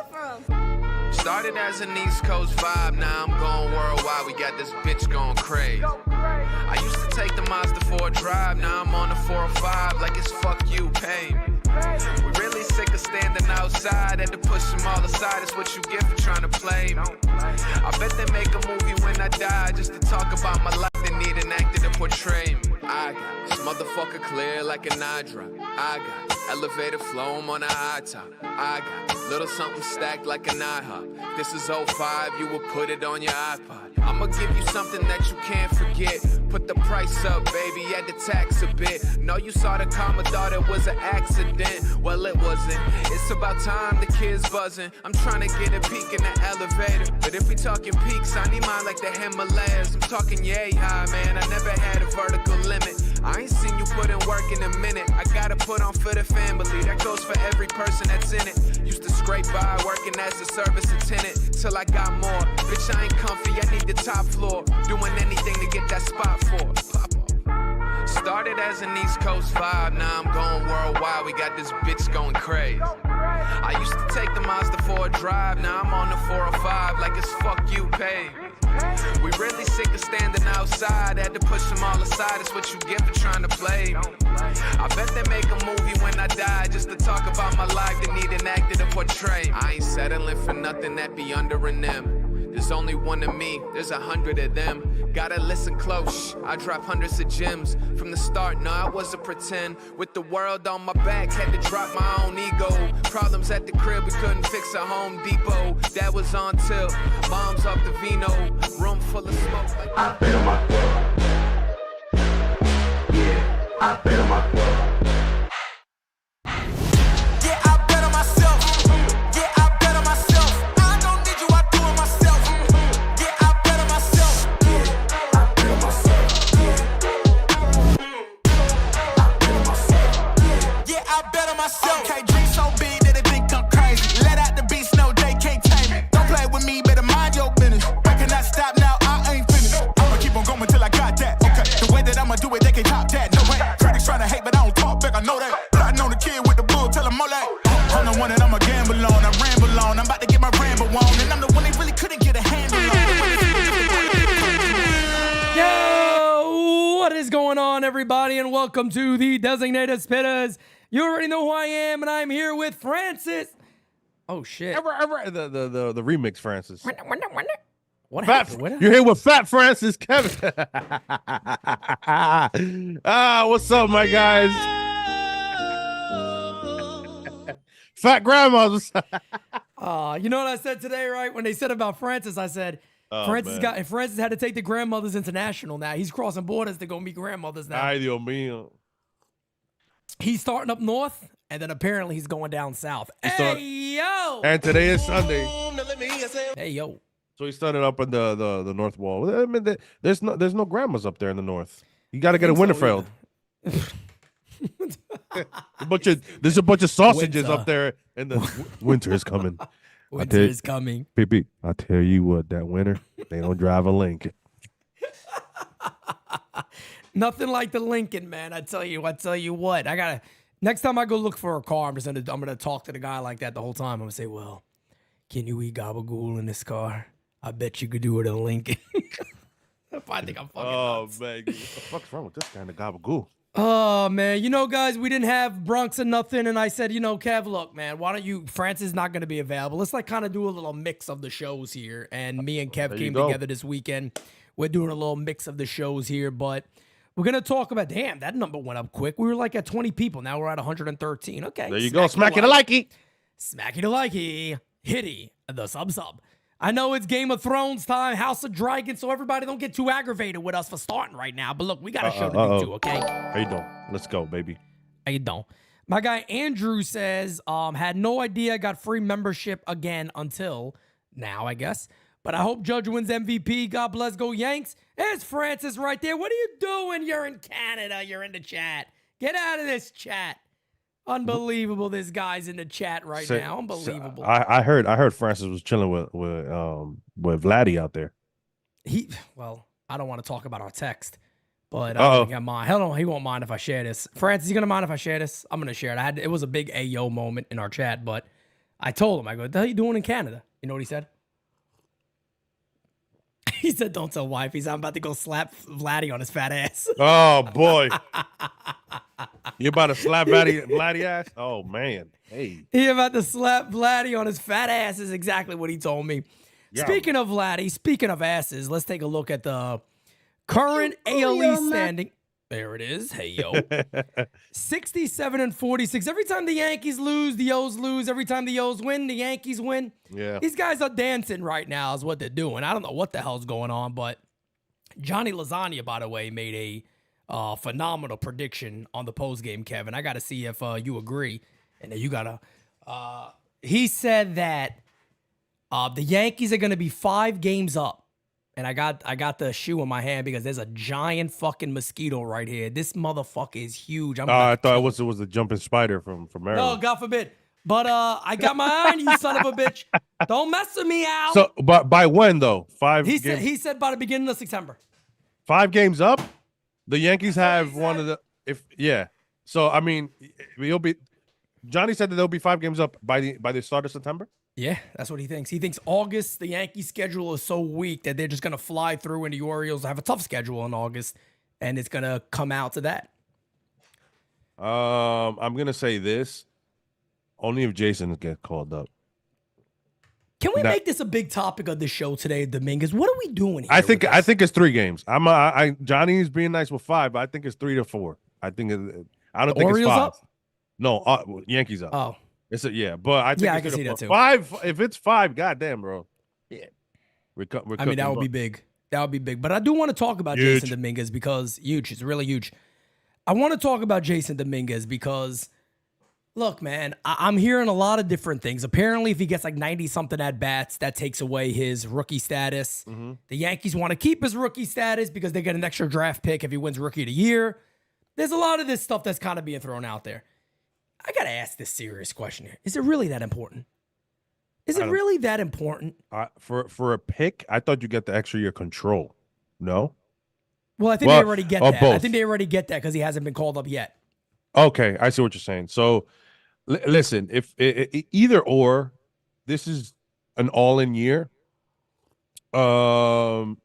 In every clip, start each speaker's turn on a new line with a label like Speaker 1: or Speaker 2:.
Speaker 1: from?
Speaker 2: Started as an East Coast vibe, now I'm going worldwide. We got this bitch going crazy. I used to take the Mazda for a drive, now I'm on the 405 like it's fuck you, pay me. We really sick of standing outside, had to push them all aside. It's what you get for trying to play me. I bet they make a movie when I die just to talk about my life. They need an actor to portray me. I got this motherfucker clear like an eye drop. I got elevator flow, I'm on a high top. I got little something stacked like an IHOP. This is 05, you will put it on your iPod. I'ma give you something that you can't forget. Put the price up, baby, add the tax a bit. Know you saw the comma, thought it was an accident. Well, it wasn't. It's about time the kids buzzing. I'm trying to get a peek in the elevator. But if we talking peaks, I need mine like the Himalayas. I'm talking yay high, man. I never had a vertical limit. I ain't seen you put in work in a minute. I gotta put on for the family. That goes for every person that's in it. Used to scrape by working as a service attendant till I got more. Bitch, I ain't comfy. I need the top floor. Doing anything to get that spot for. Pop off. Started as an East Coast vibe. Now I'm going worldwide. We got this bitch going crazy. I used to take the Mazda for a drive. Now I'm on the 405 like it's fuck you, pay. We really sick of standing outside. Had to push them all aside. It's what you get for trying to play me. I bet they make a movie when I die just to talk about my life. They need an actor to portray me. I ain't settling for nothing that be under an M. There's only one of me, there's 100 of them. Gotta listen close, I drop hundreds of gems. From the start, no, I wasn't pretend. With the world on my back, had to drop my own ego. Problems at the crib, we couldn't fix at Home Depot. That was on tilt, mom's off the vino. Room full of smoke like
Speaker 3: I bet on myself. Yeah, I bet on myself.
Speaker 4: Everybody, and welcome to the Designated Spittaz. You already know who I am, and I'm here with Francis. Oh shit!
Speaker 5: The remix, Francis.
Speaker 4: What
Speaker 5: Fat,
Speaker 4: happened?
Speaker 5: you're here with Fat Francis, Kevin. What's up, my guys? Fat grandmas.
Speaker 4: You know what I said today, right? When they said about Francis, I said. Francis had to take the grandmothers international now. He's crossing borders to go meet grandmothers now.
Speaker 5: Ay, Dios mío.
Speaker 4: He's starting up north, and then apparently he's going down south. Yo!
Speaker 5: And today is Sunday.
Speaker 4: Hey, yo.
Speaker 5: So he started up on the north wall. I mean, there's no grandmas up there in the north. You got to get a Winterfeld. There's a bunch of sausages up there, and the winter is coming.
Speaker 4: Winter is coming.
Speaker 5: Pee-pee, I tell you what, that winter, they don't drive a Lincoln.
Speaker 4: Nothing like the Lincoln, man. I tell you what. Next time I go look for a car, I'm gonna talk to the guy like that the whole time. I'm gonna say, well, can you eat gabagool in this car? I bet you could do it in a Lincoln. I think I'm fucking nuts.
Speaker 5: Man, what the fuck's wrong with this kind of gabagool?
Speaker 4: Oh, man. You know, guys, we didn't have Bronx or nothing, and I said, Kev, look, man, why don't you, Francis is not going to be available. Let's, kind of do a little mix of the shows here, and me and Kev came together this weekend. We're doing a little mix of the shows here, but we're going to talk about, damn, that number went up quick. We were, at 20 people. Now we're at 113. Okay.
Speaker 5: There you go. Smack it a likey.
Speaker 4: Smacky the likey. Hitty the sub. I know it's Game of Thrones time, House of Dragon, so everybody don't get too aggravated with us for starting right now. But look, we got a show to do too, okay?
Speaker 5: How you doing? Let's go, baby.
Speaker 4: How you doing? My guy Andrew says, had no idea got free membership again until now, I guess. But I hope Judge wins MVP. God bless, go Yanks. There's Francis right there. What are you doing? You're in Canada. You're in the chat. Get out of this chat. Unbelievable. This guy's in the chat right now. Unbelievable.
Speaker 5: I heard Francis was chilling with Vladdy out there.
Speaker 4: I don't want to talk about our text, but I don't think I mind. Hell no, he won't mind if I share this. Francis, you gonna mind if I share this? I'm gonna share it. It was a big Ayo moment in our chat, but I told him, I go, what the hell you doing in Canada? You know what he said? He said, don't tell wife. He said, I'm about to go slap Vladdy on his fat ass.
Speaker 5: Oh, boy. You about to slap Vladdy ass? Oh, man. Hey.
Speaker 4: He about to slap Vladdy on his fat ass is exactly what he told me. Yeah. Speaking of Vladdy, speaking of asses, let's take a look at the current AL East standing. There it is. Hey, yo. 67-46. Every time the Yankees lose, the O's lose. Every time the O's win, the Yankees win.
Speaker 5: Yeah.
Speaker 4: These guys are dancing right now is what they're doing. I don't know what the hell's going on, but Johnny Lasagna, by the way, made a phenomenal prediction on the postgame, Kevin. I got to see if you agree. And then you got to... he said that the Yankees are going to be 5 games up. And I got the shoe in my hand because there's a giant fucking mosquito right here. This motherfucker is huge.
Speaker 5: I thought it was a jumping spider from Maryland.
Speaker 4: No, God forbid. But I got my eye on you, son of a bitch. Don't mess with me, Al.
Speaker 5: So, but by when though? 5 games?
Speaker 4: He said by the beginning of September.
Speaker 5: 5 games up. The Yankees have one of the So I mean, Johnny said that they'll be 5 games up by the start of September.
Speaker 4: Yeah, that's what he thinks. He thinks August, the Yankees' schedule is so weak that they're just going to fly through, and the Orioles have a tough schedule in August, and it's going to come out to that.
Speaker 5: I'm going to say this. Only if Jason gets called up.
Speaker 4: Can we make this a big topic of the show today, Dominguez? What are we doing here?
Speaker 5: I think it's 3 games. Johnny's being nice with 5, but I think it's 3 to 4. I don't think
Speaker 4: Orioles
Speaker 5: it's 5.
Speaker 4: Up?
Speaker 5: No, Yankees up.
Speaker 4: Oh.
Speaker 5: But I think
Speaker 4: I can see that too.
Speaker 5: 5. If it's 5, goddamn, bro.
Speaker 4: Yeah,
Speaker 5: we're
Speaker 4: I mean, that would be big. That would be big. But I do want to talk about Jason Dominguez because huge. It's really huge. I want to talk about Jason Dominguez because, look, man, I'm hearing a lot of different things. Apparently, if he gets like 90-something at bats, that takes away his rookie status. Mm-hmm. The Yankees want to keep his rookie status because they get an extra draft pick if he wins Rookie of the Year. There's a lot of this stuff that's kind of being thrown out there. I got to ask this serious question here. Is it really that important? Is it really that important?
Speaker 5: For a pick, I thought you get the extra year control. No?
Speaker 4: Well, I think they already get that.
Speaker 5: Both.
Speaker 4: I think they already get that because he hasn't been called up yet.
Speaker 5: Okay, I see what you're saying. So, listen, if either or, this is an all-in year. Even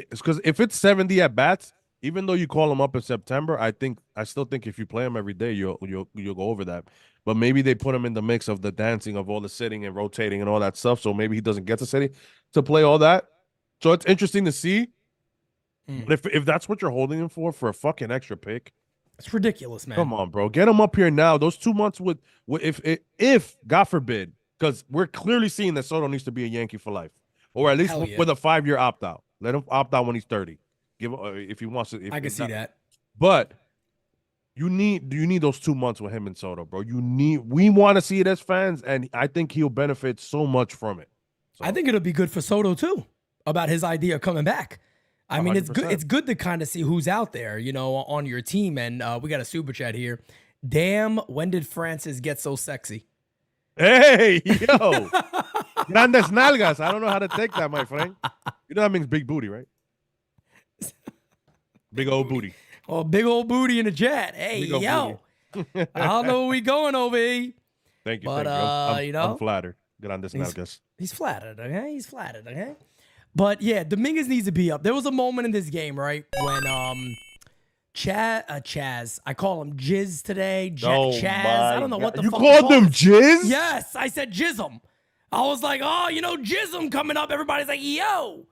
Speaker 5: because if it's 70 at bats, even though you call him up in September, I still think if you play him every day, you'll go over that. But maybe they put him in the mix of the dancing of all the sitting and rotating and all that stuff. So maybe he doesn't get to play all that. So it's interesting to see. But if that's what you're holding him for a fucking extra pick,
Speaker 4: it's ridiculous, man.
Speaker 5: Come on, bro, get him up here now. Those 2 months if God forbid, because we're clearly seeing that Soto needs to be a Yankee for life, or at least with a 5-year opt out. Let him opt out when he's 30. Give if he wants to.
Speaker 4: I can see that.
Speaker 5: But you need those 2 months with him and Soto, bro. We want to see it as fans, and I think he'll benefit so much from it. So.
Speaker 4: I think it'll be good for Soto too, about his idea of coming back. I mean, 100%. It's good to kind of see who's out there, on your team. And we got a super chat here. Damn, when did Francis get so sexy?
Speaker 5: Hey, yo. Grandes nalgas. I don't know how to take that, my friend. You know that means big booty, right? Big old booty.
Speaker 4: Oh, big old booty in the chat. Hey, yo. I don't know where we going over here.
Speaker 5: Thank you.
Speaker 4: But,
Speaker 5: I'm flattered. Grandes nalgas.
Speaker 4: He's flattered, okay? He's flattered, okay? But, yeah, Dominguez needs to be up. There was a moment in this game, right, when Chaz, I call him Jizz today. Chaz, I don't know what the fuck
Speaker 5: you called him Jizz?
Speaker 4: Yes, I said Jism. I was like, Jism coming up. Everybody's like, yo.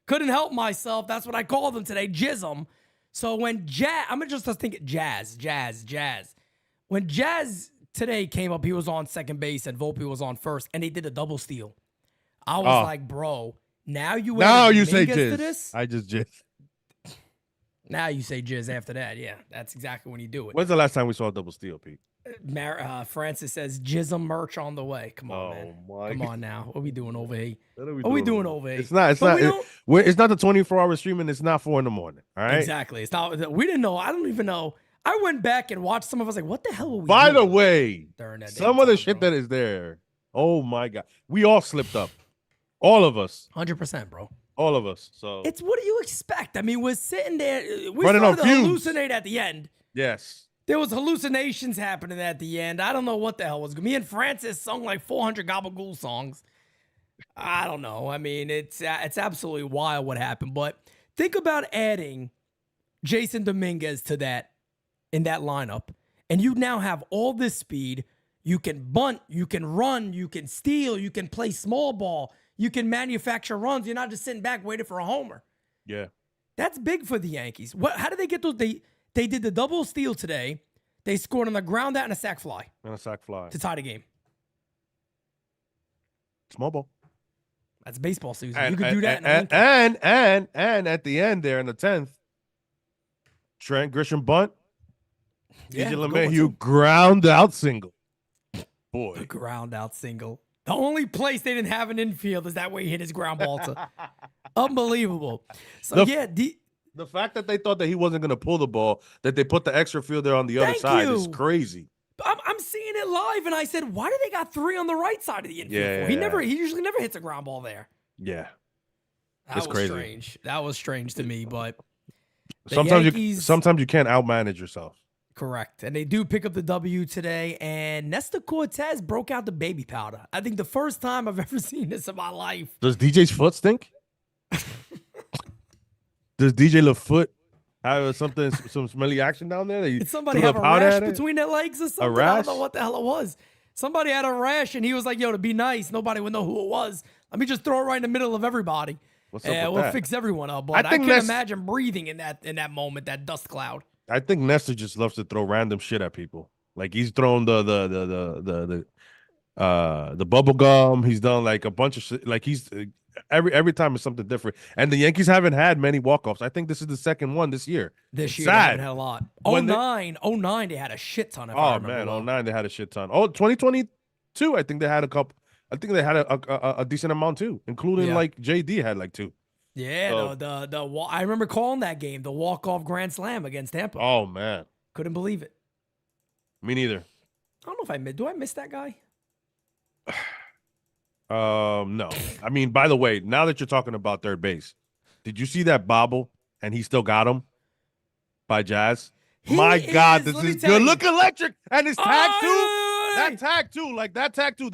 Speaker 4: Couldn't help myself. That's what I called him today, Jism. So when I'm just thinking Jazz. When Jazz today came up, he was on second base and Volpe was on first, and they did a double steal. I was like, bro, now you
Speaker 5: say Jizz.
Speaker 4: To this?
Speaker 5: I just Jizz.
Speaker 4: Now you say Jizz after that. Yeah, that's exactly when you do it.
Speaker 5: When's the last time we saw a double steal, Pete?
Speaker 4: Francis says Jism merch on the way. Come on, man. Come on now. What are we doing over here? What are we doing over here?
Speaker 5: It's not the 24-hour streaming. It's not 4 a.m. All right.
Speaker 4: Exactly. It's not. We didn't know. I don't even know. I went back and watched some of us. Like, what the hell were we?
Speaker 5: By
Speaker 4: doing
Speaker 5: the way, some of the shit
Speaker 4: bro.
Speaker 5: That is there. Oh my god, we all slipped up. All of us.
Speaker 4: 100%, bro.
Speaker 5: All of us. So
Speaker 4: it's what do you expect? I mean, we're sitting there. We
Speaker 5: running
Speaker 4: started
Speaker 5: on
Speaker 4: to
Speaker 5: fumes.
Speaker 4: hallucinate at the end.
Speaker 5: Yes.
Speaker 4: There was hallucinations happening at the end. I don't know what the hell was. Me and Francis sung like 400 Gabagool songs. I don't know. I mean, it's absolutely wild what happened. But think about adding Jason Dominguez to that in that lineup, and you now have all this speed. You can bunt, you can run, you can steal, you can play small ball, you can manufacture runs. You're not just sitting back waiting for a homer.
Speaker 5: Yeah.
Speaker 4: That's big for the Yankees. How did they get those? They did the double steal today. They scored on the ground out and a sac fly.
Speaker 5: And a sac fly.
Speaker 4: To tie the game.
Speaker 5: Small ball.
Speaker 4: That's baseball season.
Speaker 5: And,
Speaker 4: you could do that.
Speaker 5: And at the end there in the 10th, Trent Grisham bunt.
Speaker 4: Yeah,
Speaker 5: DJ LeMahieu ground out single. Boy.
Speaker 4: The ground out single. The only place they didn't have an infield is that way he hit his ground ball to. Unbelievable. So,
Speaker 5: the fact that they thought that he wasn't going to pull the ball, that they put the extra fielder on the other side is crazy.
Speaker 4: I'm seeing it live, and I said, why do they got 3 on the right side of the infield?
Speaker 5: Yeah.
Speaker 4: He usually never hits a ground ball there.
Speaker 5: Yeah.
Speaker 4: That
Speaker 5: was crazy.
Speaker 4: Strange. That was strange to me, but
Speaker 5: sometimes you can't outmanage yourself.
Speaker 4: Correct. And they do pick up the W today, and Nestor Cortez broke out the baby powder. I think the first time I've ever seen this in my life.
Speaker 5: Does DJ's foot stink? Does DJ LaFoot have some smelly action down there?
Speaker 4: Did somebody have a rash between their legs or something?
Speaker 5: A rash?
Speaker 4: I don't know what the hell it was. Somebody had a rash, and he was like, yo, to be nice, nobody would know who it was. Let me just throw it right in the middle of everybody.
Speaker 5: What's up with
Speaker 4: we'll
Speaker 5: that?
Speaker 4: fix everyone up. But I can imagine breathing in that moment, that dust cloud.
Speaker 5: I think Nestor just loves to throw random shit at people. Like he's thrown the bubble gum. He's done like a bunch of shit. Like he's every time it's something different. And the Yankees haven't had many walk-offs. I think this is the second one this year.
Speaker 4: This year they haven't had a lot. 09 they had a shit ton.
Speaker 5: Oh man, 09 they had a shit ton. 2022 I think they had a couple. I think they had a decent amount too, including like JD had like 2.
Speaker 4: Yeah, I remember calling that game, the walk-off grand slam against Tampa.
Speaker 5: Oh man,
Speaker 4: couldn't believe it.
Speaker 5: Me neither.
Speaker 4: I don't know if do I miss that guy?
Speaker 5: No. I mean, by the way, now that you're talking about third base, did you see that bobble and he still got him by Jazz? My God, this is good. Look electric, and his tag too. That tag too, like that tag too.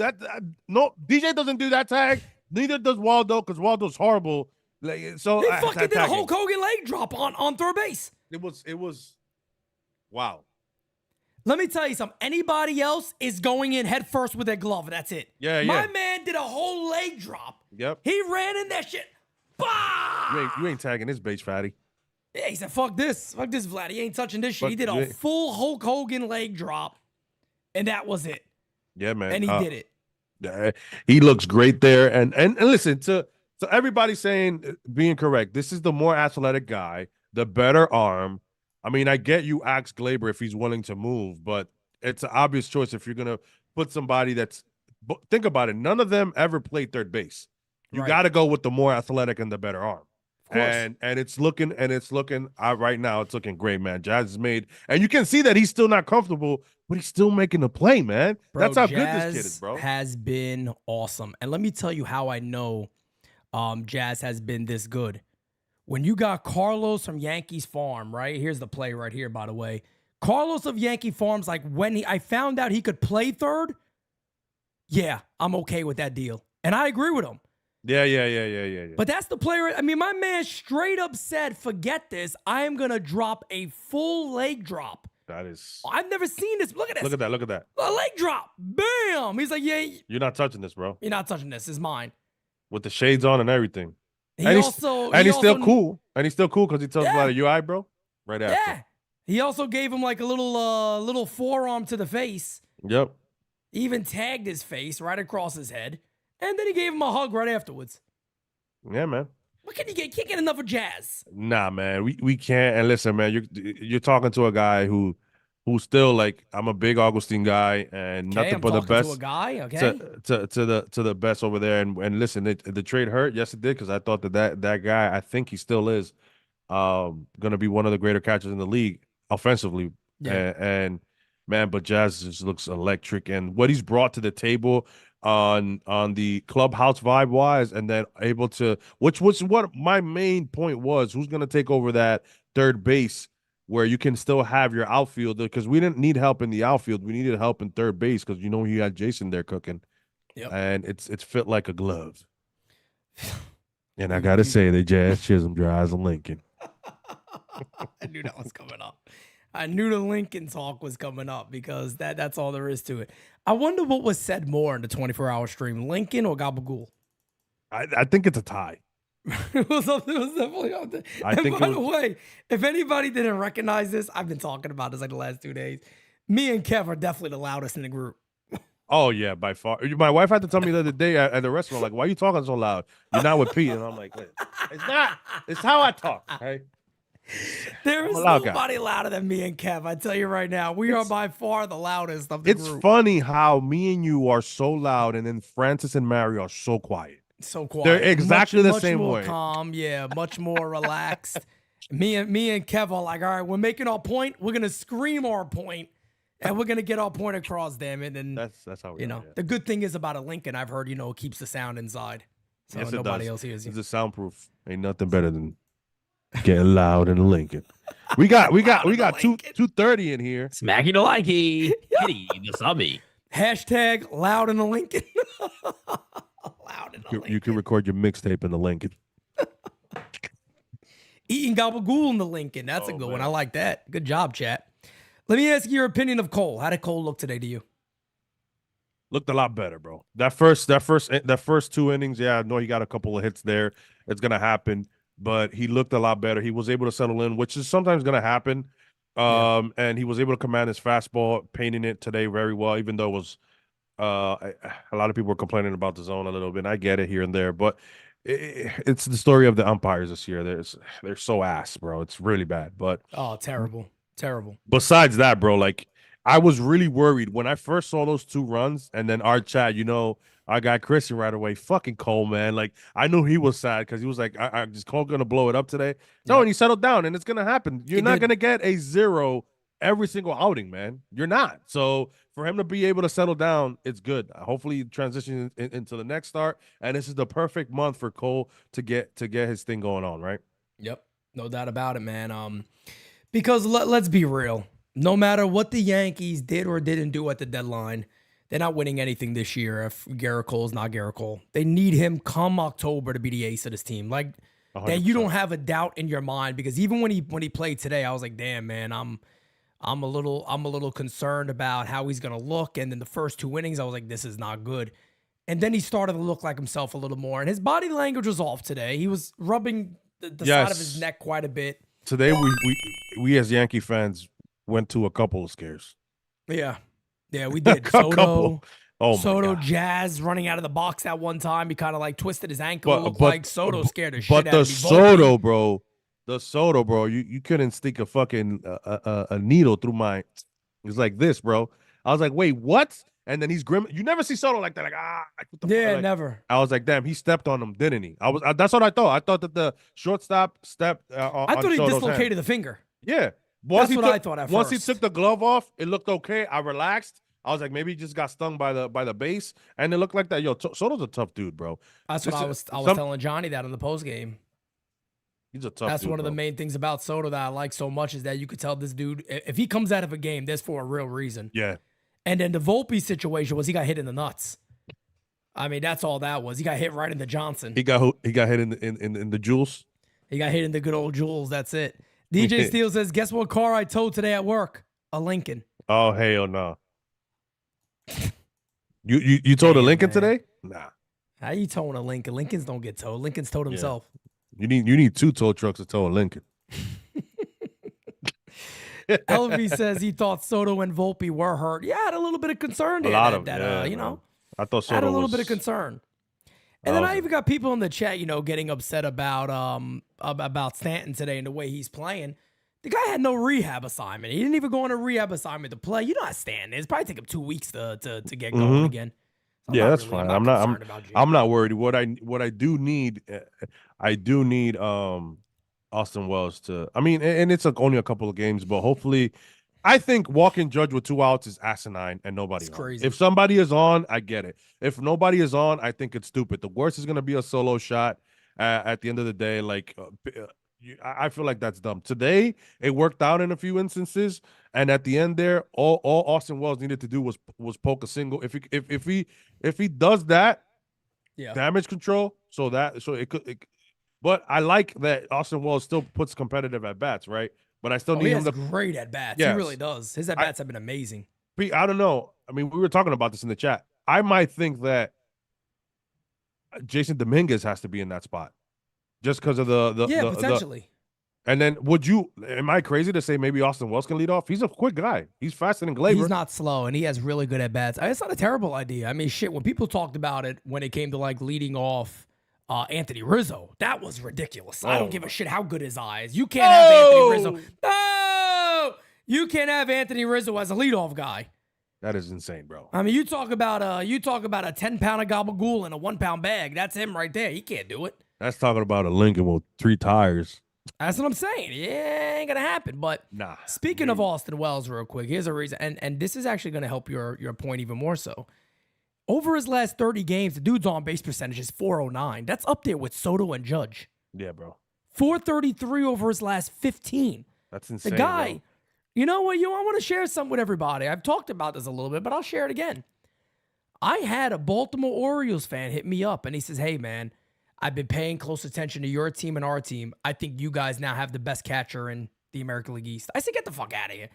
Speaker 5: No, DJ doesn't do that tag. Neither does Waldo, because Waldo's horrible. Like, so
Speaker 4: he fucking did a Hulk Hogan leg drop on third base.
Speaker 5: It was wow.
Speaker 4: Let me tell you something. Anybody else is going in head first with their glove. That's it.
Speaker 5: Yeah.
Speaker 4: My man did a whole leg drop.
Speaker 5: Yep.
Speaker 4: He ran in that shit. Bah!
Speaker 5: You ain't tagging this base, fatty.
Speaker 4: Yeah, he said, fuck this, Vlad. He ain't touching this shit. He did a full Hulk Hogan leg drop, and that was it.
Speaker 5: Yeah, man.
Speaker 4: And he did it.
Speaker 5: Yeah, he looks great there. And listen, to everybody saying, being correct, this is the more athletic guy, the better arm. I mean, I get you ask Glaber if he's willing to move, but it's an obvious choice if you're going to put somebody that's – think about it. None of them ever played third base. You got to go with the more athletic and the better arm. And it's looking right now, it's looking great, man. Jazz is made. And you can see that he's still not comfortable, but he's still making the play, man.
Speaker 4: Bro,
Speaker 5: that's how
Speaker 4: Jazz
Speaker 5: good this kid is, bro.
Speaker 4: Has been awesome. And let me tell you how I know Jazz has been this good. When you got Carlos from Yankees Farm, right? Here's the play right here, by the way. Carlos of Yankee Farms, like when I found out he could play third, yeah, I'm okay with that deal. And I agree with him.
Speaker 5: Yeah.
Speaker 4: But that's the player. I mean, my man straight up said, forget this. I am going to drop a full leg drop.
Speaker 5: That is.
Speaker 4: I've never seen this. Look at this.
Speaker 5: Look at that.
Speaker 4: A leg drop. Bam. He's like, yeah.
Speaker 5: You're not touching this, bro.
Speaker 4: You're not touching this. It's mine.
Speaker 5: With the shades on and everything.
Speaker 4: He's
Speaker 5: still cool. And he's still cool because he tells about you, alright, bro? Right after.
Speaker 4: Yeah. He also gave him like a little forearm to the face.
Speaker 5: Yep.
Speaker 4: He even tagged his face right across his head. And then he gave him a hug right afterwards.
Speaker 5: Yeah, man.
Speaker 4: What can you get? Can't get enough of Jazz.
Speaker 5: Nah, man. We can't. And listen, man, you're talking to a guy who's still like, I'm a big Augustine guy, and nothing but the best.
Speaker 4: To a guy, okay.
Speaker 5: To the best over there. And listen, the trade hurt. Yes, it did, because I thought that guy, I think he still is, gonna be one of the greater catchers in the league offensively.
Speaker 4: Yeah.
Speaker 5: And man, but Jazz just looks electric, and what he's brought to the table on the clubhouse vibe wise, and then able to, which was what my main point was, who's going to take over that third base where you can still have your outfield, because we didn't need help in the outfield. We needed help in third base because you had Jason there cooking.
Speaker 4: Yep.
Speaker 5: And it's fit like a glove. And I gotta say, the Jazz Chisholm drives a Lincoln.
Speaker 4: I knew that was coming up. I knew the Lincoln talk was coming up because that's all there is to it. I wonder what was said more in the 24-hour stream, Lincoln or Gabagool?
Speaker 5: I think it's a tie.
Speaker 4: It was definitely up there.
Speaker 5: I think
Speaker 4: by the way, if anybody didn't recognize this, I've been talking about this like the last 2 days. Me and Kev are definitely the loudest in the group.
Speaker 5: Oh yeah, by far. My wife had to tell me the other day at the restaurant, like, "Why are you talking so loud? You're not with Pete." And I'm like, "It's not. It's how I talk." Okay?
Speaker 4: There is nobody louder than me and Kev. I tell you right now, we are by far the loudest of the group.
Speaker 5: It's funny how me and you are so loud, and then Francis and Mary are so quiet.
Speaker 4: So quiet.
Speaker 5: They're exactly the same
Speaker 4: more
Speaker 5: way.
Speaker 4: Calm, yeah, much more relaxed. Me and Kev are like, all right, we're making our point. We're gonna scream our point, and we're gonna get our point across. Damn it! And
Speaker 5: that's how we. Yeah.
Speaker 4: The good thing is about a Lincoln, I've heard, it keeps the sound inside, so
Speaker 5: yes,
Speaker 4: nobody else hears you.
Speaker 5: It's a soundproof. Ain't nothing better than getting loud in a Lincoln. We got 230 in here.
Speaker 1: Smacking the likey. Kitty the subby.
Speaker 4: Hashtag loud in the Lincoln. Loud in the Lincoln.
Speaker 5: You can record your mixtape in the Lincoln.
Speaker 4: Eating gabagool in the Lincoln. That's a good one. I like that. Good job, chat. Let me ask you your opinion of Cole. How did Cole look today to you?
Speaker 5: Looked a lot better, bro. That first 2 innings, yeah, I know he got a couple of hits there. It's gonna happen, but he looked a lot better. He was able to settle in, which is sometimes gonna happen. And he was able to command his fastball, painting it today very well, even though it was a lot of people were complaining about the zone a little bit. I get it here and there, but it's the story of the umpires this year. They're so ass, bro. It's really bad. But
Speaker 4: terrible.
Speaker 5: Besides that, bro, like, I was really worried when I first saw those 2 runs, and then our chat, our guy Christian right away, fucking Cole, man. Like, I knew he was sad because he was like, "Is Cole gonna blow it up today?" No, and he settled down, and it's gonna happen. You're not gonna get a 0 every single outing, man. You're not. So for him to be able to settle down, it's good. Hopefully, he transitions into the next start, and this is the perfect month for Cole to get his thing going on, right?
Speaker 4: Yep, no doubt about it, man. Because let's be real. No matter what the Yankees did or didn't do at the deadline, they're not winning anything this year if Gerrit Cole is not Gerrit Cole. They need him come October to be the ace of this team. Like, 100%. That you don't have a doubt in your mind, because even when he played today, I was like, damn, man, I'm a little concerned about how he's gonna look. And then the first 2 innings, I was like, this is not good. And then he started to look like himself a little more. And his body language was off today. He was rubbing the side of his neck quite a bit.
Speaker 5: Today we as Yankee fans went to a couple of scares.
Speaker 4: Yeah, we did. Soto, Jazz running out of the box that one time. He kind of like twisted his ankle. It looked like Soto scared the shit out of me.
Speaker 5: The Soto, bro, you couldn't stick a fucking a needle through my. It's like this, bro. I was like, wait, what? And then he's grim. You never see Soto like that, like what the fuck? Like,
Speaker 4: never.
Speaker 5: I was like, damn, he stepped on him, didn't he? That's what I thought. I thought that the shortstop stepped.
Speaker 4: I thought he dislocated the finger.
Speaker 5: Yeah.
Speaker 4: That's what I thought at first.
Speaker 5: Once he took the glove off, it looked okay. I relaxed. I was like, maybe he just got stung by the base, and it looked like that. Yo, Soto's a tough dude, bro.
Speaker 4: That's what I was telling Johnny that in the post game.
Speaker 5: He's a tough
Speaker 4: That's
Speaker 5: dude,
Speaker 4: one of the main things about Soto that I like so much, is that you could tell this dude, if he comes out of a game, that's for a real reason.
Speaker 5: Yeah.
Speaker 4: And then the Volpe situation was he got hit in the nuts. I mean, that's all that was. He got hit right in the Johnson.
Speaker 5: He got hit in the jewels.
Speaker 4: He got hit in the good old jewels. That's it. DJ Steele says, guess what car I towed today at work? A Lincoln.
Speaker 5: Oh, hell no. You towed a Lincoln today? Nah.
Speaker 4: How you towing a Lincoln? Lincolns don't get towed. Lincoln's towed himself.
Speaker 5: You need 2 tow trucks to tow a Lincoln.
Speaker 4: LV says he thought Soto and Volpe were hurt. Yeah, I had a little bit of concern there.
Speaker 5: I thought Soto
Speaker 4: had a little bit of concern. And then I even got people in the chat, getting upset about Stanton today and the way he's playing. The guy had no rehab assignment. He didn't even go on a rehab assignment to play. You know how Stanton is. Probably take him 2 weeks to get going again. So
Speaker 5: that's really fine. I'm not worried. What I do need, Austin Wells to. I mean, and it's only a couple of games, but hopefully, I think walking Judge with 2 outs is asinine and nobody.
Speaker 4: It's crazy.
Speaker 5: If somebody is on, I get it. If nobody is on, I think it's stupid. The worst is going to be a solo shot at the end of the day. Like, I feel like that's dumb. Today, it worked out in a few instances, and at the end there, all Austin Wells needed to do was poke a single. If he does that,
Speaker 4: Yeah.
Speaker 5: damage control, so it could. But I like that Austin Wells still puts competitive at bats, right? But I still
Speaker 4: Oh,
Speaker 5: need
Speaker 4: he
Speaker 5: him
Speaker 4: has
Speaker 5: to.
Speaker 4: great at bats. He
Speaker 5: Yes.
Speaker 4: really does. His at bats have been amazing.
Speaker 5: I don't know. I mean, we were talking about this in the chat. I might think that Jason Dominguez has to be in that spot just because of the
Speaker 4: potentially.
Speaker 5: and then am I crazy to say maybe Austin Wells can lead off? He's a quick guy. He's faster than Gleyber.
Speaker 4: He's not slow, and he has really good at bats. It's not a terrible idea. I mean, shit, when people talked about it when it came to like leading off Anthony Rizzo, that was ridiculous. I don't give a shit how good his eye is. You can't have Anthony Rizzo. No! You can't have Anthony Rizzo as a leadoff guy.
Speaker 5: That is insane, bro.
Speaker 4: I mean, you talk about a 10-pound of gabagool in a 1-pound bag. That's him right there. He can't do it.
Speaker 5: That's talking about a Lincoln with 3 tires.
Speaker 4: That's what I'm saying. Yeah, ain't gonna happen. But
Speaker 5: Nah.
Speaker 4: speaking of Austin Wells, real quick, here's a reason, and this is actually gonna help your point even more so. Over his last 30 games, the dude's on base percentage is 409. That's up there with Soto and Judge.
Speaker 5: Yeah, bro.
Speaker 4: 433 over his last 15.
Speaker 5: That's insane.
Speaker 4: The guy,
Speaker 5: bro.
Speaker 4: you know what? I want to share something with everybody. I've talked about this a little bit, but I'll share it again. I had a Baltimore Orioles fan hit me up, and he says, "Hey, man, I've been paying close attention to your team and our team. I think you guys now have the best catcher in the American League East." I said, "Get the fuck out of here."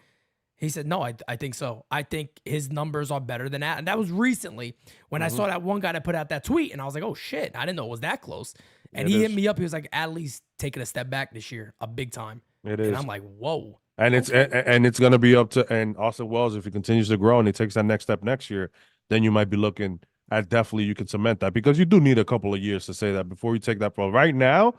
Speaker 4: He said, "No, I think so. I think his numbers are better than that." And that was recently when I saw that one guy that put out that tweet, and I was like, "Oh, shit, I didn't know it was that close." And he hit me up. He was like, "At least taking a step back this year, a big time."
Speaker 5: It
Speaker 4: and
Speaker 5: is.
Speaker 4: I'm like, "Whoa."
Speaker 5: And it's going to be up to Austin Wells, if he continues to grow and he takes that next step next year, then you might be looking at definitely you can cement that, because you do need a couple of years to say that before you take that pro. Right now,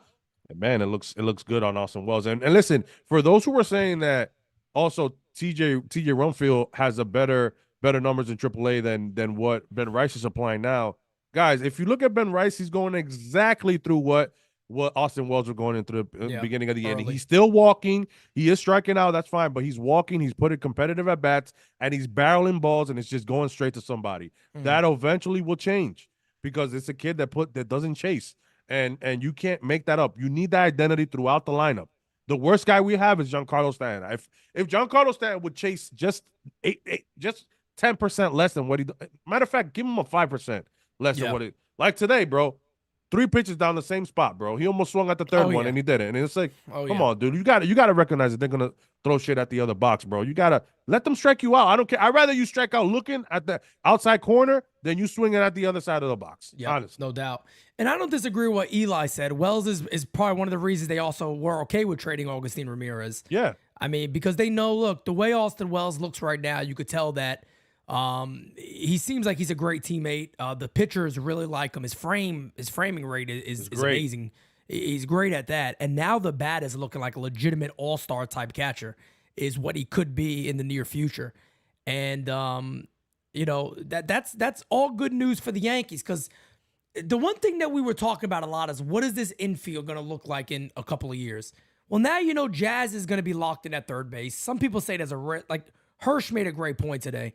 Speaker 5: man, it looks good on Austin Wells. And listen, for those who were saying that also TJ Rumfield has a better numbers in AAA than what Ben Rice is applying now, guys, if you look at Ben Rice, he's going exactly through what Austin Wells was going into the beginning of the year. He's still walking. He is striking out. That's fine. But he's walking. He's putting competitive at bats, and he's barreling balls, and it's just going straight to somebody. That eventually will change, because it's a kid that doesn't chase, and you can't make that up. You need that identity throughout the lineup. The worst guy we have is Giancarlo Stanton. If Giancarlo Stanton would chase just 10% less than what he, matter of fact, give him a 5% less than what he, like today, bro. 3 pitches down the same spot, bro. He almost swung at the third one, and he did it. And it's like, come on, dude. You got to recognize that they're gonna throw shit at the other box, bro. You gotta let them strike you out. I don't care. I'd rather you strike out looking at the outside corner than you swinging at the other side of the box.
Speaker 4: Yeah,
Speaker 5: honestly.
Speaker 4: no doubt. And I don't disagree with what Eli said. Wells is probably one of the reasons they also were okay with trading Augustine Ramirez.
Speaker 5: Yeah.
Speaker 4: I mean, because they know, look, the way Austin Wells looks right now, you could tell that he seems like he's a great teammate. The pitchers really like him. His framing rate is amazing. He's great at that. And now the bat is looking like a legitimate all-star type catcher, is what he could be in the near future. And that's all good news for the Yankees, because the one thing that we were talking about a lot is, what is this infield going to look like in a couple of years? Well, now you know Jazz is going to be locked in at third base. Some people say there's like Hirsch made a great point today.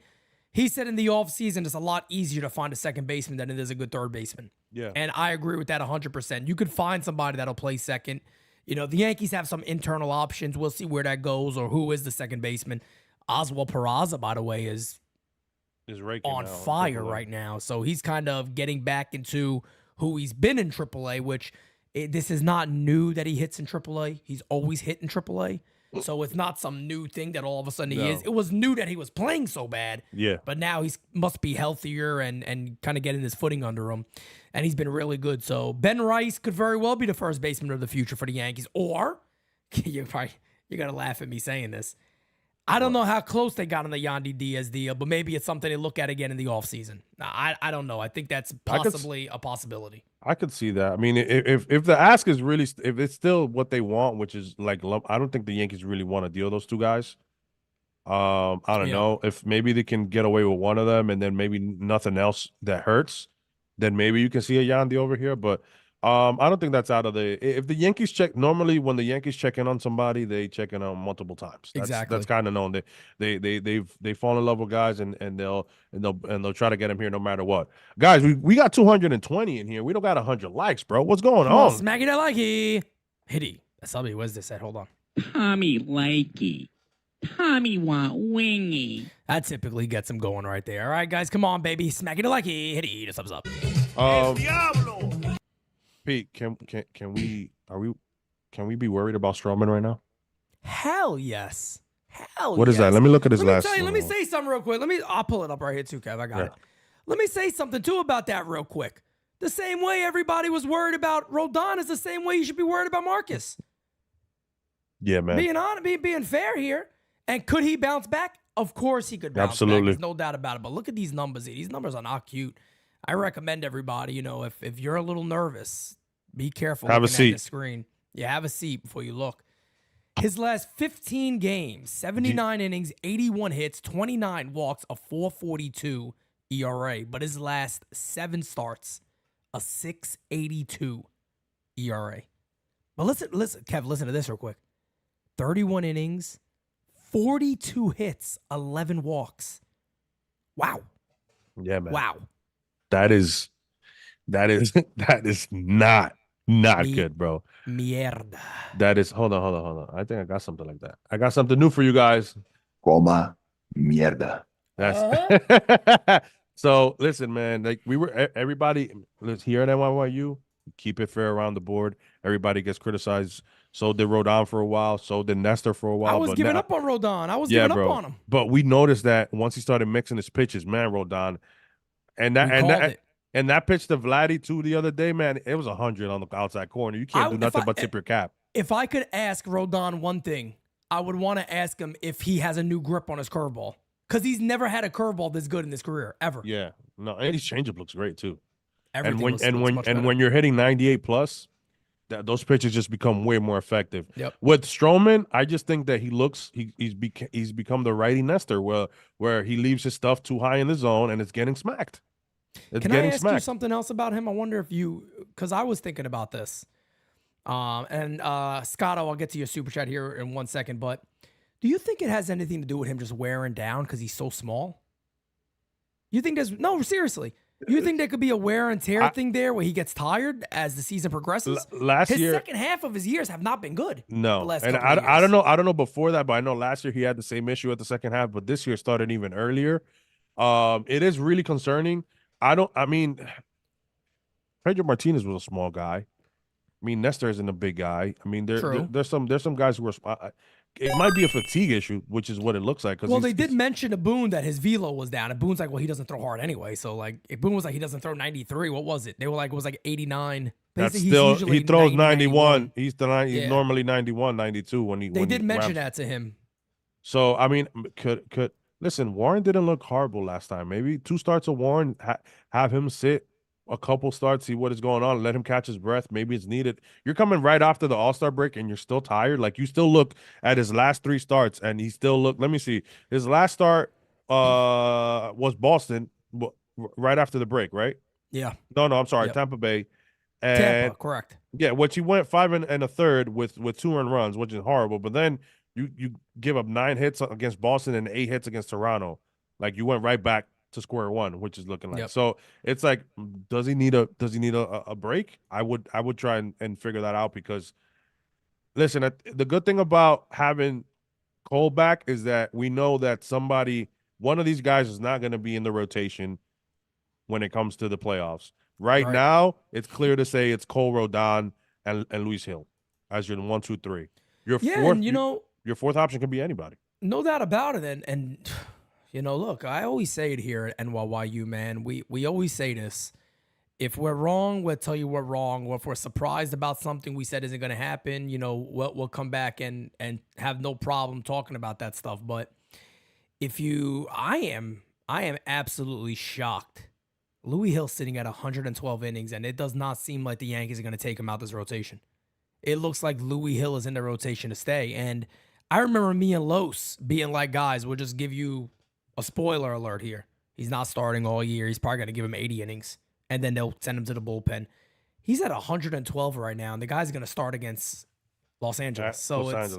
Speaker 4: He said in the offseason it's a lot easier to find a second baseman than it is a good third baseman. Yeah. And I agree with that 100%. You could find somebody that'll play second. You know, the Yankees have some internal options. We'll see where that goes, or who is the second baseman. Oswald Peraza, by the way, is on fire right now. So he's kind of getting back into who he's been in AAA, which this is not new that he hits in AAA. He's always hit in AAA. So it's not some new thing that all of a sudden he is. It was new that he was playing so bad. Yeah. But now he must be healthier and kind of getting his footing under him. And he's been really good. So Ben Rice could very well be the first baseman of the future for the Yankees. Or, you're going to laugh at me saying this, I don't know how close they got on the Yandy Diaz deal, but maybe it's something to look at again in the offseason. I don't know. I think that's possibly a possibility. I
Speaker 5: could see that. I mean, if the ask is really, if it's still what they want, which is like, I don't think the Yankees really want to deal those two guys. I don't know if maybe they can get away with one of them and then maybe nothing else that hurts. Then maybe you can see a Yandy over here, but I don't think that's out of the. If the Yankees check, normally when the Yankees check in on somebody, they check in on multiple times. That's kind of known. They fall in love with guys and they'll try to get them here no matter what. Guys, we got 220 in here. We don't got 100 likes, bro. What's going on?
Speaker 4: Smack it like hitty. Somebody, what is this? Hold on.
Speaker 6: Tommy likey. Tommy want wingy.
Speaker 4: That typically gets him going right there. All right, guys, come on, baby. Smack it like it. Hit it. Thumbs up.
Speaker 5: Pete, can we be worried about Strowman right now?
Speaker 4: Hell yes. Hell
Speaker 5: What is that? Let me look at his last.
Speaker 4: Let me say something real quick. I'll pull it up right here too, Kev. I got it. Let me say something too about that real quick. The same way everybody was worried about Rodon is the same way you should be worried about Marcus.
Speaker 5: Yeah, man.
Speaker 4: Being honest, being fair here. And could he bounce back? Of course he could bounce
Speaker 5: Absolutely.
Speaker 4: back. There's no doubt about it. But look at these numbers here. These numbers are not cute. I recommend everybody, if you're a little nervous, be careful
Speaker 5: have a
Speaker 4: looking
Speaker 5: seat.
Speaker 4: at the screen. Yeah, have a seat before you look. His last 15 games, 79 innings, 81 hits, 29 walks, a 4.42 ERA. But his last 7 starts, a 6.82 ERA. But listen, Kev, listen to this real quick. 31 innings, 42 hits, 11 walks. Wow.
Speaker 5: Yeah, man.
Speaker 4: Wow.
Speaker 5: That is not good, bro.
Speaker 4: Mierda.
Speaker 5: That is hold on. I think I got something like that. I got something new for you guys.
Speaker 3: Coma mierda.
Speaker 5: That's so listen, man. Like everybody here at NYU, keep it fair around the board. Everybody gets criticized. So did Rodon for a while. So did Nestor for a while.
Speaker 4: I was giving up on Rodon. I was
Speaker 5: yeah,
Speaker 4: giving
Speaker 5: bro.
Speaker 4: up on him.
Speaker 5: But we noticed that once he started mixing his pitches, man, Rodon, and that pitch to Vladdy too the other day, man, it was 100 on the outside corner. You can't do nothing but tip your cap.
Speaker 4: If I could ask Rodon one thing, I would want to ask him if he has a new grip on his curveball. Because he's never had a curveball this good in his career, ever.
Speaker 5: Yeah. No, and his changeup looks great too.
Speaker 4: Everything
Speaker 5: when you're hitting 98 plus, those pitches just become way more effective.
Speaker 4: Yep.
Speaker 5: With Strowman, I just think that he's become the righty Nestor where he leaves his stuff too high in the zone and it's getting smacked.
Speaker 4: Can I ask you something else about him? I wonder if because I was thinking about this. Scotto, I'll get to your super chat here in 1 second, but do you think it has anything to do with him just wearing down because he's so small? You think seriously. You think there could be a wear and tear thing there where he gets tired as the season progresses? His second half of his years have not been good.
Speaker 5: No, and I don't know before that, but I know last year he had the same issue at the second half, but this year started even earlier. It is really concerning. Pedro Martinez was a small guy. I mean, Nestor isn't a big guy. I mean, there's some guys who are. It might be a fatigue issue, which is what it looks like.
Speaker 4: Well, they did mention to Boone that his velo was down, and Boone's like, "Well, he doesn't throw hard anyway." So, like, if Boone was like, "He doesn't throw 93," what was it? They were like, "It was like 89."
Speaker 5: That's still he throws 91. He's normally 91, 92 when he.
Speaker 4: They did mention that to him.
Speaker 5: So I mean, could listen? Warren didn't look horrible last time. Maybe 2 starts of Warren, have him sit a couple starts, see what is going on, let him catch his breath. Maybe it's needed. You're coming right after the All-Star break and you're still tired. Like, you still look at his last 3 starts and he still look. Let me see. His last start was Boston right after the break, right?
Speaker 4: Yeah.
Speaker 5: No, I'm sorry, yep. Tampa Bay. And
Speaker 4: Tampa, correct.
Speaker 5: Yeah, which he went 5 and a third with 2 earned runs, which is horrible. But then you give up 9 hits against Boston and 8 hits against Toronto. Like, you went right back to square one, which is looking like. Yep. So it's like, does he need a break? I would try and figure that out, because listen, the good thing about having Cole back is that we know that one of these guys is not going to be in the rotation when it comes to the playoffs. Right now, it's clear to say it's Cole, Rodon, and Luis Hill as your 1, 2, 3. Your fourth option can be anybody.
Speaker 4: No doubt about it. And look, I always say it here at NYU, man. We always say this. If we're wrong, we'll tell you we're wrong. Or if we're surprised about something we said isn't going to happen, we'll come back and have no problem talking about that stuff. But I am absolutely shocked. Louis Hill sitting at 112 innings, and it does not seem like the Yankees are going to take him out this rotation. It looks like Louis Hill is in the rotation to stay. And I remember me and Los being like, guys, we'll just give you a spoiler alert here. He's not starting all year. He's probably going to give him 80 innings, and then they'll send him to the bullpen. He's at 112 right now, and the guy's going to start against Los Angeles.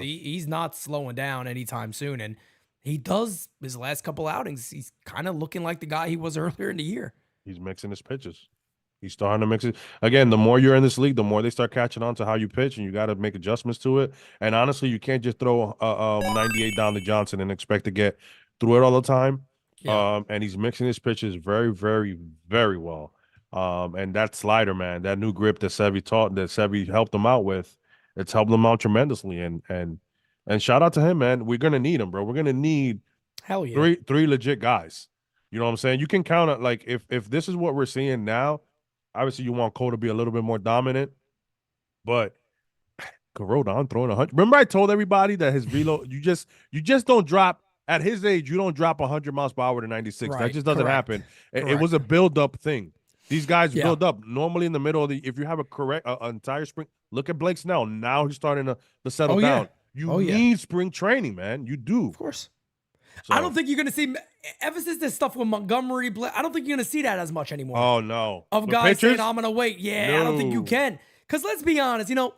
Speaker 4: He's not slowing down anytime soon. And he does, his last couple outings, he's kind of looking like the guy he was earlier in the year.
Speaker 5: He's mixing his pitches. He's starting to mix it. Again, the more you're in this league, the more they start catching on to how you pitch, and you got to make adjustments to it. And honestly, you can't just throw 98 down to Johnson and expect to get through it all the time.
Speaker 4: Yeah.
Speaker 5: And he's mixing his pitches very, very, very well. And that slider, man, that new grip that Sevy helped him out with, it's helped him out tremendously. And shout out to him, man. We're gonna need him, bro. We're gonna need
Speaker 4: Hell yeah.
Speaker 5: three legit guys. You know what I'm saying? You can count on, like, if this is what we're seeing now, obviously you want Cole to be a little bit more dominant, but Rodon throwing 100. Remember I told everybody that his velo, you just don't drop at his age, you don't drop 100 miles per hour to 96.
Speaker 4: Right,
Speaker 5: That just doesn't
Speaker 4: correct.
Speaker 5: happen. It was a build-up thing. These guys
Speaker 4: Yeah.
Speaker 5: build up. Normally in the middle of if you have a correct entire spring, look at Blake Snell. Now he's starting to settle down. You need spring training, man. You do.
Speaker 4: Of course.
Speaker 5: So,
Speaker 4: I don't think you're going to see, ever since this stuff with Montgomery, I don't think you're going to see that as much anymore.
Speaker 5: Oh, no.
Speaker 4: Of
Speaker 5: The
Speaker 4: guys saying,
Speaker 5: pitchers?
Speaker 4: I'm going to wait. Yeah, I don't think you
Speaker 5: No.
Speaker 4: can. Because let's be honest, you know,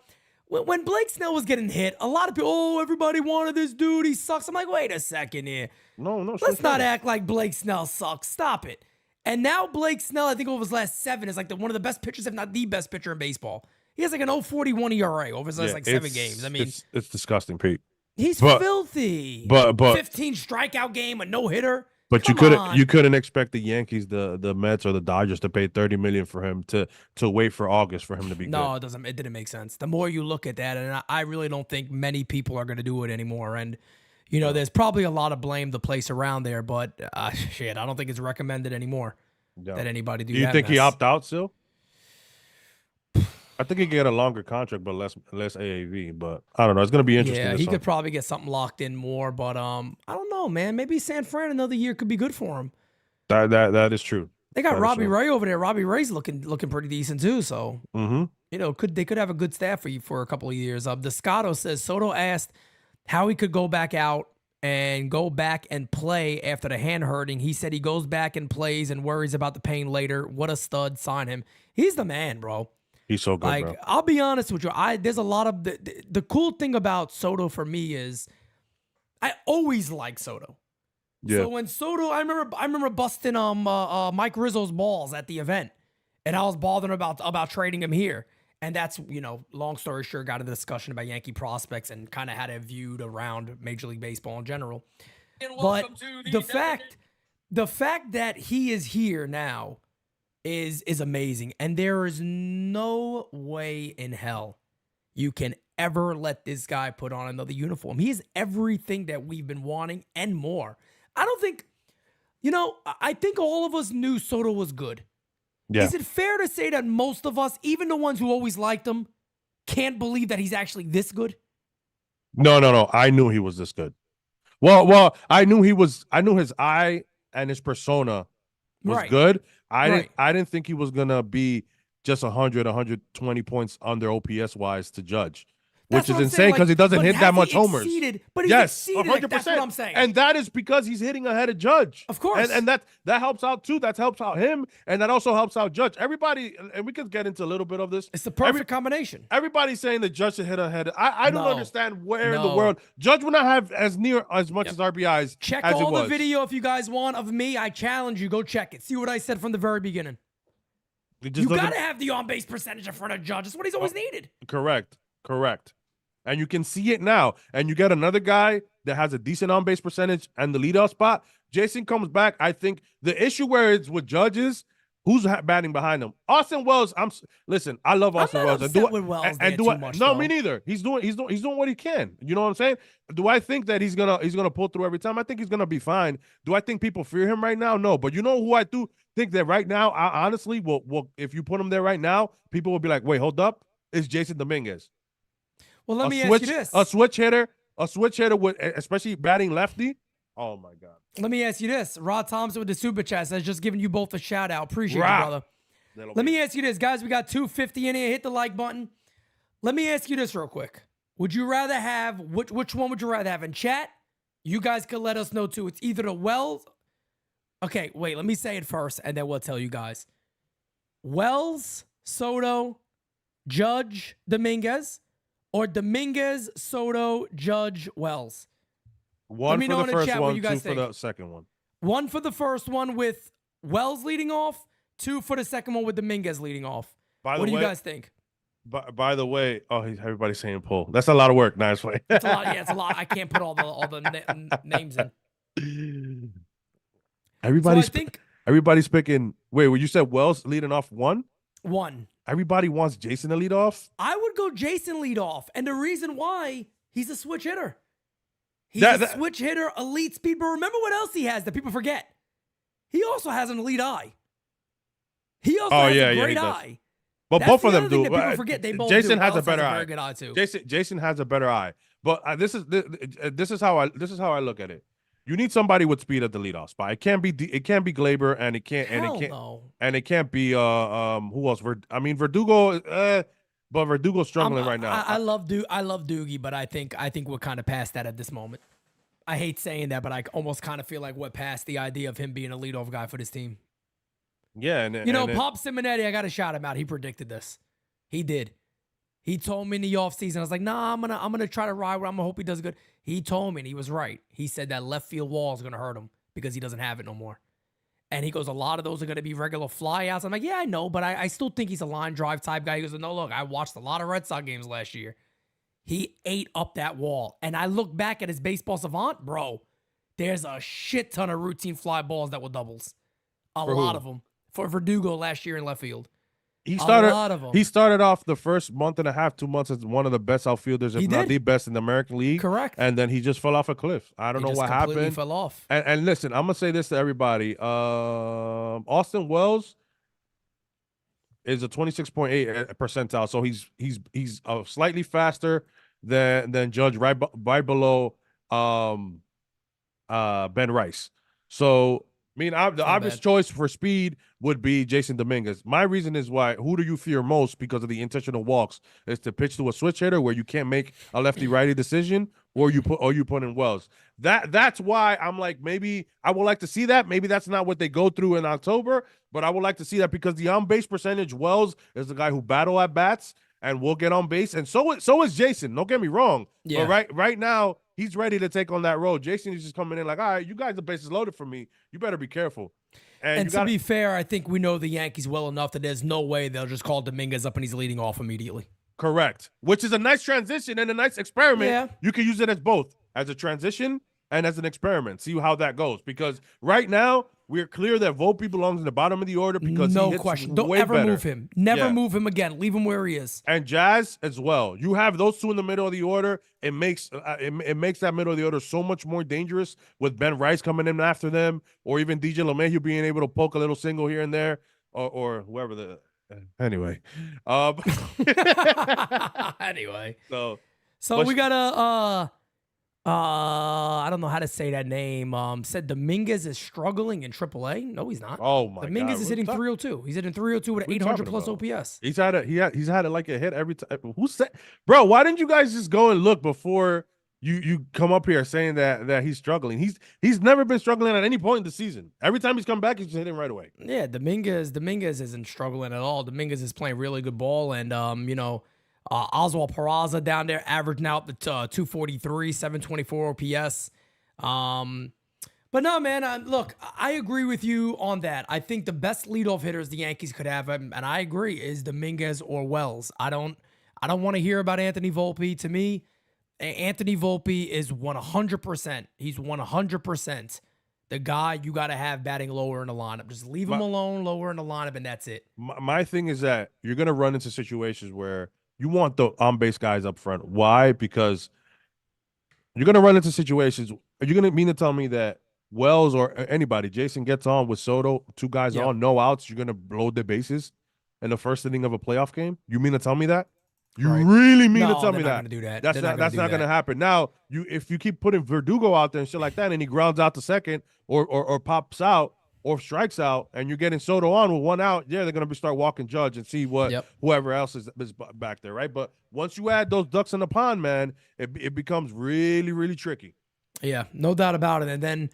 Speaker 4: when Blake Snell was getting hit, a lot of people, oh, everybody wanted this dude. He sucks. I'm like, wait a second here.
Speaker 5: No.
Speaker 4: Let's not act like Blake Snell sucks. Stop it. And now Blake Snell, I think over his last 7, is like one of the best pitchers, if not the best pitcher in baseball. He has like an 0.41 ERA over his last 7 games. I mean,
Speaker 5: it's disgusting, Pete.
Speaker 4: he's
Speaker 5: but-
Speaker 4: filthy.
Speaker 5: but
Speaker 4: 15 strikeout game, a no-hitter.
Speaker 5: But
Speaker 4: Come
Speaker 5: you
Speaker 4: on.
Speaker 5: couldn't expect the Yankees, the Mets, or the Dodgers to pay $30 million for him to wait for August for him to be
Speaker 4: No,
Speaker 5: good.
Speaker 4: it didn't make sense. The more you look at that, and I really don't think many people are going to do it anymore. And, you know, there's probably a lot of blame to place around there, but shit, I don't think it's recommended anymore that anybody do
Speaker 5: Do you
Speaker 4: that
Speaker 5: think he
Speaker 4: mess.
Speaker 5: opt out still? I think he could get a longer contract, but less AAV. But I don't know. It's going to be interesting.
Speaker 4: Yeah,
Speaker 5: this
Speaker 4: he
Speaker 5: summer.
Speaker 4: could probably get something locked in more, but I don't know, man. Maybe San Fran another year could be good for him.
Speaker 5: That is true.
Speaker 4: They got
Speaker 5: That is
Speaker 4: Robbie
Speaker 5: true.
Speaker 4: Ray over there. Robbie Ray's looking pretty decent too. So
Speaker 5: Mm-hmm.
Speaker 4: you know, they could have a good staff for you for a couple of years. Descato says Soto asked how he could go back out and go back and play after the hand hurting. He said he goes back and plays and worries about the pain later. What a stud! Sign him. He's the man, bro.
Speaker 5: He's so good,
Speaker 4: Like,
Speaker 5: bro.
Speaker 4: I'll be honest with you. There's a lot of the cool thing about Soto for me is I always like Soto.
Speaker 5: Yeah.
Speaker 4: So when Soto, I remember busting Mike Rizzo's balls at the event, and I was bothering about trading him here. And that's, you know, long story short, got into the discussion about Yankee prospects and kind of had it viewed around Major League Baseball in general. But the fact that he is here now is amazing. And there is no way in hell you can ever let this guy put on another uniform. He is everything that we've been wanting and more. I don't think, you know, I think all of us knew Soto was good.
Speaker 5: Yeah.
Speaker 4: Is it fair to say that most of us, even the ones who always liked him, can't believe that he's actually this good?
Speaker 5: No. I knew he was this good. Well, I knew his eye and his persona was
Speaker 4: Right.
Speaker 5: good.
Speaker 4: Right.
Speaker 5: I didn't think he was gonna be just 100, 120 points under OPS wise to judge,
Speaker 4: That's
Speaker 5: which is
Speaker 4: what I'm
Speaker 5: insane
Speaker 4: saying,
Speaker 5: because he
Speaker 4: like,
Speaker 5: doesn't
Speaker 4: but
Speaker 5: hit
Speaker 4: has
Speaker 5: that much
Speaker 4: he
Speaker 5: homers.
Speaker 4: exceeded? But he's
Speaker 5: Yes,
Speaker 4: exceeded. Like, that's what I'm saying.
Speaker 5: And that is because he's hitting ahead of Judge.
Speaker 4: Of course.
Speaker 5: And that helps out too. That helps out him, and that also helps out Judge. Everybody, and we could get into a little bit of this.
Speaker 4: It's the perfect combination.
Speaker 5: Everybody's saying that Judge should hit ahead. I don't
Speaker 4: No.
Speaker 5: understand where in the
Speaker 4: No.
Speaker 5: world Judge would not have as much as RBIs
Speaker 4: Check
Speaker 5: as
Speaker 4: all
Speaker 5: it was.
Speaker 4: the video if you guys want of me. I challenge you. Go check it. See what I said from the very beginning.
Speaker 5: It just
Speaker 4: You
Speaker 5: doesn't-
Speaker 4: got to have the on-base percentage in front of Judge. That's what he's always needed.
Speaker 5: Correct. And you can see it now. And you get another guy that has a decent on-base percentage and the leadoff spot. Jason comes back. I think the issue where it's with Judges, who's batting behind him? Austin Wells. Listen, I love Austin
Speaker 4: not
Speaker 5: Wells.
Speaker 4: upset with Wells there too much,
Speaker 5: No,
Speaker 4: though.
Speaker 5: me neither. He's doing what he can. You know what I'm saying? Do I think that he's gonna pull through every time? I think he's gonna be fine. Do I think people fear him right now? No. But you know who I do think that right now, I honestly will if you put him there right now, people will be like, wait, hold up. It's Jason Dominguez.
Speaker 4: Well, let me
Speaker 5: switch,
Speaker 4: ask you this.
Speaker 5: A switch hitter with especially batting lefty. Oh my God.
Speaker 4: Let me ask you this. Rod Thompson with the super chat says, just giving you both a shout out. Appreciate
Speaker 5: Rod.
Speaker 4: you, brother. Let me ask you this, guys. We got 250 in here. Hit the like button. Let me ask you this real quick. Would you rather have, which one would you rather have in chat? You guys could let us know too. It's either the Wells. Okay, wait, let me say it first and then we'll tell you guys. Wells, Soto, Judge, Dominguez, or Dominguez, Soto, Judge, Wells.
Speaker 5: One
Speaker 4: me
Speaker 5: for
Speaker 4: know
Speaker 5: the
Speaker 4: in the
Speaker 5: first
Speaker 4: chat what
Speaker 5: one,
Speaker 4: you
Speaker 5: two
Speaker 4: guys
Speaker 5: for
Speaker 4: think.
Speaker 5: the second one.
Speaker 4: One for the first one with Wells leading off, 2 for the second one with Dominguez leading off.
Speaker 5: By
Speaker 4: What
Speaker 5: the
Speaker 4: do
Speaker 5: way,
Speaker 4: you guys think?
Speaker 5: by the way, everybody's saying pull. That's a lot of work. Nice way.
Speaker 4: It's a lot. Yeah, it's a lot. I can't put all the names in.
Speaker 5: Everybody's
Speaker 4: So I think
Speaker 5: everybody's picking. Wait, when you said Wells leading off 1?
Speaker 4: 1.
Speaker 5: Everybody wants Jason to lead off.
Speaker 4: I would go Jason lead off. And the reason why, he's a switch hitter. He's a switch hitter, elite speed. But remember what else he has that people forget? He also has an elite eye. He also has a great eye.
Speaker 5: But
Speaker 4: That's
Speaker 5: both
Speaker 4: the
Speaker 5: of them
Speaker 4: other thing
Speaker 5: do.
Speaker 4: that people forget. They both
Speaker 5: Jason
Speaker 4: do.
Speaker 5: has a
Speaker 4: Wells
Speaker 5: better
Speaker 4: a
Speaker 5: eye.
Speaker 4: very good eye too.
Speaker 5: Jason has a better eye. But this is how I look at it. You need somebody with speed at the leadoff spot. It can't be Glaber, and it can't be who else? Verdugo. But Verdugo's struggling right now.
Speaker 4: I love Doogie, but I think we're kind of past that at this moment. I hate saying that, but I almost kind of feel like we're past the idea of him being a leadoff guy for this team.
Speaker 5: Yeah,
Speaker 4: Pop Simonetti, I got to shout him out. He predicted this. He did. He told me in the offseason, I was like, nah, I'm gonna try to ride with him. I'm gonna hope he does good. He told me, and he was right. He said that left field wall is gonna hurt him because he doesn't have it no more. And he goes, a lot of those are gonna be regular flyouts. I'm like, yeah, I know, but I still think he's a line drive type guy. He goes, no, look, I watched a lot of Red Sox games last year. He ate up that wall. And I look back at his baseball savant, bro. There's a shit ton of routine fly balls that were doubles. A lot of them. For Verdugo last year in left field.
Speaker 5: He started.
Speaker 4: A lot of them.
Speaker 5: He started off the first month and a half, 2 months as one of the best outfielders, if not the best in the American League.
Speaker 4: Correct.
Speaker 5: And then he just fell off a cliff. I don't know what happened.
Speaker 4: Fell off.
Speaker 5: And listen, I'm gonna say this to everybody. Austin Wells is a 26.8 percentile, so he's slightly faster than Judge, right below Ben Rice. So the obvious choice for speed would be Jason Dominguez. My reason is why. Who do you fear most because of the intentional walks? Is to pitch to a switch hitter where you can't make a lefty righty decision, or you put in Wells. That's why I'm like, maybe I would like to see that. Maybe that's not what they go through in October, but I would like to see that because the on base percentage, Wells is the guy who battle at bats and will get on base, and so is Jason. Don't get me wrong.
Speaker 4: Yeah.
Speaker 5: But right now, he's ready to take on that role. Jason is just coming in like, all right, you guys, the base is loaded for me. You better be careful.
Speaker 4: And to be fair, I think we know the Yankees well enough that there's no way they'll just call Dominguez up and he's leading off immediately.
Speaker 5: Correct. Which is a nice transition and a nice experiment.
Speaker 4: Yeah.
Speaker 5: You can use it as both, as a transition and as an experiment. See how that goes. Because right now, we're clear that Volpe belongs in the bottom of the order because
Speaker 4: no
Speaker 5: he hits
Speaker 4: question. Don't
Speaker 5: way
Speaker 4: ever
Speaker 5: better.
Speaker 4: move him. Never move him again. Leave him where he is.
Speaker 5: And Jazz as well. You have those two in the middle of the order. It makes it makes that middle of the order so much more dangerous with Ben Rice coming in after them, or even DJ LeMahieu being able to poke a little single here and there, or whoever the anyway.
Speaker 4: Anyway.
Speaker 5: So
Speaker 4: we got a I don't know how to say that name. Said Dominguez is struggling in AAA. No, he's not.
Speaker 5: Oh my
Speaker 4: Dominguez
Speaker 5: God.
Speaker 4: is hitting 302. He's hitting 302 with an 800 plus OPS.
Speaker 5: He's had it like a hit every time. Who said, bro? Why didn't you guys just go and look before you come up here saying that he's struggling? He's never been struggling at any point in the season. Every time he's come back, he's just hitting right away.
Speaker 4: Yeah, Dominguez isn't struggling at all. Dominguez is playing really good ball, and Oswald Peraza down there averaging out the 243, 724 OPS. But no, man, look, I agree with you on that. I think the best leadoff hitters the Yankees could have, and I agree, is Dominguez or Wells. I don't want to hear about Anthony Volpe. To me, Anthony Volpe is 100%. He's 100% the guy you got to have batting lower in the lineup. Just leave him alone, lower in the lineup, and that's it.
Speaker 5: My thing is that you're going to run into situations where you want the on-base guys up front. Why? Because you're going to run into situations. Are you going to mean to tell me that Wells or anybody, Jason gets on with Soto, two guys on, no outs, you're going to load the bases in the first inning of a playoff game? You mean to tell me that? You really mean to tell me that?
Speaker 4: Do that?
Speaker 5: That's not going to happen. Now, if you keep putting Verdugo out there and shit like that, and he grounds out to second or pops out or strikes out, and you're getting Soto on with one out, they're going to start walking Judge and see what whoever else is back there, right? But once you add those ducks in the pond, man, it becomes really, really tricky.
Speaker 4: Yeah, no doubt about it. And then,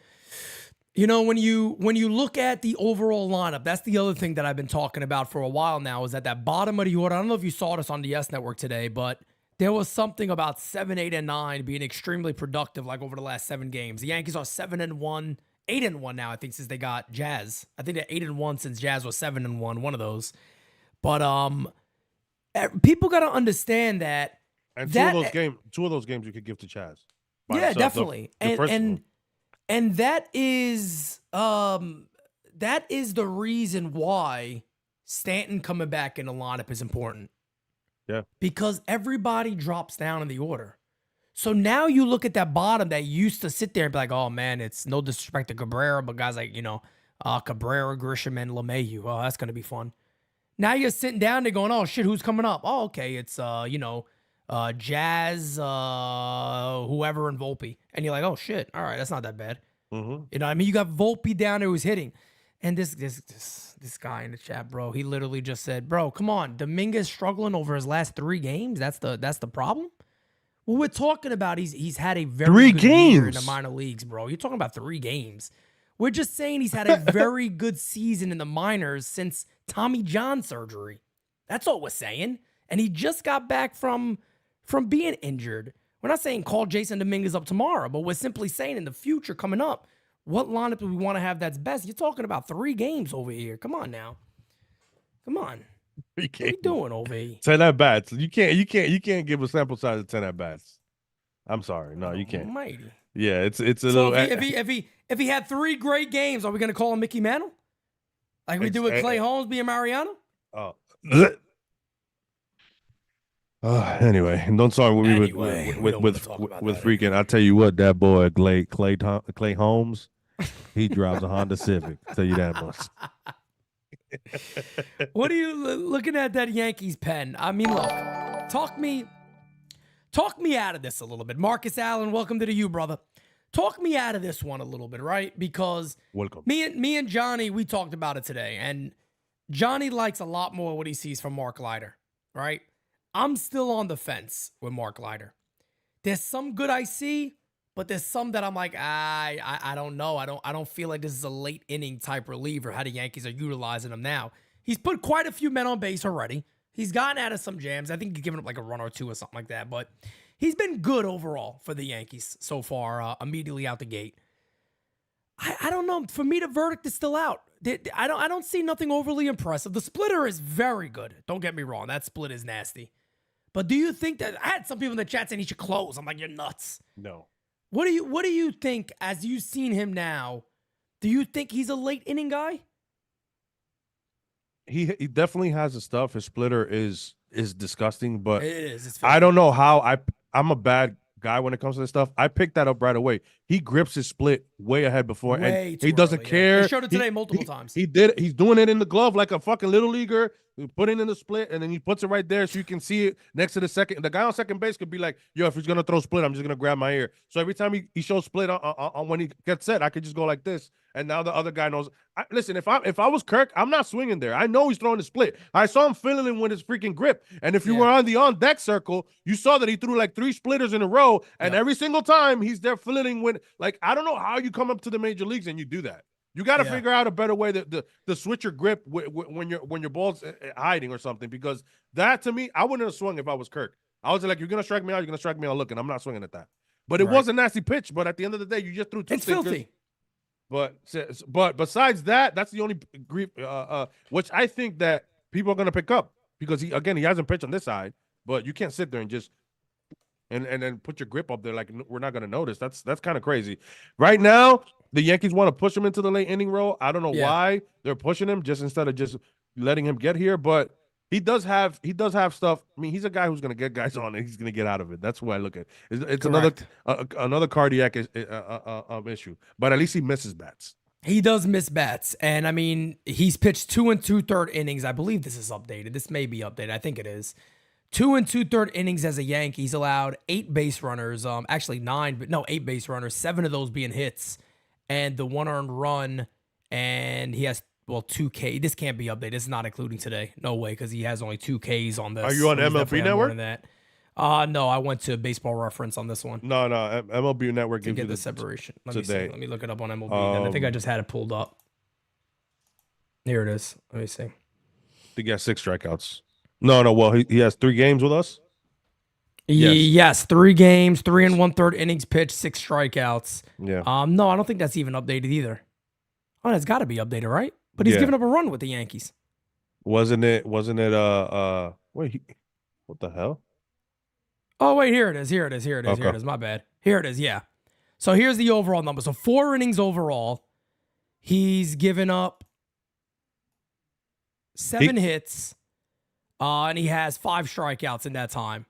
Speaker 4: when you look at the overall lineup, that's the other thing that I've been talking about for a while now, is that bottom of the order. I don't know if you saw this on the Yes Network today, but there was something about 7, 8, and 9 being extremely productive, like over the last 7 games. The Yankees are 7-1, 8-1 now, I think, since they got Jazz. I think they're 8-1 since Jazz was 7-1, one of those. But people got to understand that.
Speaker 5: And
Speaker 4: that,
Speaker 5: two of those games you could give to Chaz.
Speaker 4: Yeah, definitely. And that is the reason why Stanton coming back in the lineup is important.
Speaker 5: Yeah. Because
Speaker 4: everybody drops down in the order. So now you look at that bottom that used to sit there and be like, oh man, it's no disrespect to Cabrera, but guys like, Cabrera, Grisham, and LeMahieu. Oh, that's gonna be fun. Now you're sitting down there going, oh shit, who's coming up? Oh, okay, it's Jazz, whoever, and Volpe. And you're like, oh shit, all right, that's not that bad.
Speaker 5: Mm-hmm.
Speaker 4: You know what I mean? You got Volpe down there who's hitting. And this guy in the chat, bro, he literally just said, bro, come on, Dominguez struggling over his last 3 games. That's the problem. Well, we're talking about he's had a very good year in the minor leagues, bro. You're talking about 3 games. We're just saying he's had a very good season in the minors since Tommy John surgery. That's all we're saying. And he just got back from being injured. We're not saying call Jason Dominguez up tomorrow, but we're simply saying in the future coming up, what lineup do we want to have that's best? You're talking about 3 games over here. Come on now. Come on. What are you doing over here?
Speaker 5: 10 at bats. You can't give a sample size of 10 at bats. I'm sorry. No, you can't.
Speaker 4: Almighty.
Speaker 5: Yeah, it's a little.
Speaker 4: If he had 3 great games, are we gonna call him Mickey Mantle? Like we do with Clay Holmes being Mariano?
Speaker 5: Oh. Anyway, don't start with me with freaking. I tell you what, that boy Clay Holmes, he drives a Honda Civic. I'll tell you that much.
Speaker 4: What are you looking at that Yankees pen? I mean, look, talk me out of this a little bit. Marcus Allen, welcome to the U, brother. Talk me out of this one a little bit, right? Because
Speaker 5: welcome.
Speaker 4: Me and Johnny, we talked about it today, and Johnny likes a lot more what he sees from Mark Leiter, right? I'm still on the fence with Mark Leiter. There's some good I see, but there's some that I'm like, I don't know. I don't feel like this is a late inning type reliever, how the Yankees are utilizing him now. He's put quite a few men on base already. He's gotten out of some jams. I think he's given up like a run or 2 or something like that, but he's been good overall for the Yankees so far, immediately out the gate. I don't know. For me, the verdict is still out. I don't see nothing overly impressive. The splitter is very good. Don't get me wrong. That split is nasty. But do you think that I had some people in the chat saying he should close? I'm like, you're nuts.
Speaker 5: No.
Speaker 4: What do you think as you've seen him now? Do you think he's a late inning guy?
Speaker 5: He definitely has the stuff. His splitter is disgusting, but
Speaker 4: it is.
Speaker 5: I don't know how I'm a bad guy when it comes to this stuff. I picked that up right away. He grips his split way ahead before, and he doesn't care.
Speaker 4: They showed it today multiple times.
Speaker 5: He did. He's doing it in the glove like a fucking little leaguer. Putting in the split, and then he puts it right there so you can see it next to the second. The guy on second base could be like, yo, if he's gonna throw split, I'm just gonna grab my ear. So every time he shows split on when he gets set, I could just go like this, and now the other guy knows. Listen, if I was Kirk, I'm not swinging there. I know he's throwing the split. I saw him fiddling with his freaking grip, and if you were on the on deck circle, you saw that he threw like 3 splitters in a row, and every single time he's there fiddling with. Like, I don't know how you come up to the major leagues and you do that. You got to figure out a better way to switch your grip when your ball's hiding or something, because that, to me, I wouldn't have swung if I was Kirk. I was like, you're gonna strike me out, you're gonna strike me out looking. I'm not swinging at that. But it was a nasty pitch. But at the end of the day, you just threw 2
Speaker 4: It's
Speaker 5: stinkers.
Speaker 4: filthy.
Speaker 5: But besides that, that's the only grief, which I think that people are gonna pick up, because he hasn't pitched on this side. But you can't sit there and just and then put your grip up there like we're not gonna notice. That's kind of crazy. Right now, the Yankees want to push him into the late inning role. I don't know why they're pushing him just instead of just letting him get here, but he does have stuff. I mean, he's a guy who's going to get guys on and he's going to get out of it. That's why I look at it. It's another cardiac issue, but at least he misses bats.
Speaker 4: He does miss bats, and I mean, he's pitched 2 2/3 innings. I believe this is updated. This may be updated. I think it is. 2 2/3 innings as a Yankee. He's allowed 8 base runners. Actually 9, but no, 8 base runners. 7 of those being hits. And the 1 earned run, and he has 2 K. This can't be updated. This is not including today. No way, because he has only 2 Ks on this.
Speaker 5: Are you on MLB Network?
Speaker 4: No, I went to Baseball Reference on this one.
Speaker 5: No, MLB Network gives you
Speaker 4: the separation. Let me
Speaker 5: today.
Speaker 4: see. Let me look it up on MLB. And I think I just had it pulled up. Here it is. Let me see.
Speaker 5: I think he has 6 strikeouts. No. Well, he has 3 games with us.
Speaker 4: Yes, 3 games, 3 and 1/3 innings pitched, 6 strikeouts.
Speaker 5: Yeah.
Speaker 4: No, I don't think that's even updated either. Oh, it's got to be updated, right? But he's
Speaker 5: Yeah.
Speaker 4: giving up a run with the Yankees.
Speaker 5: Wasn't it wait, what the hell?
Speaker 4: Oh, wait, here it is. Here it is. My bad. Here it is. Yeah. So here's the overall number. So 4 innings overall. He's given up 7 hits, and he has 5 strikeouts in that time.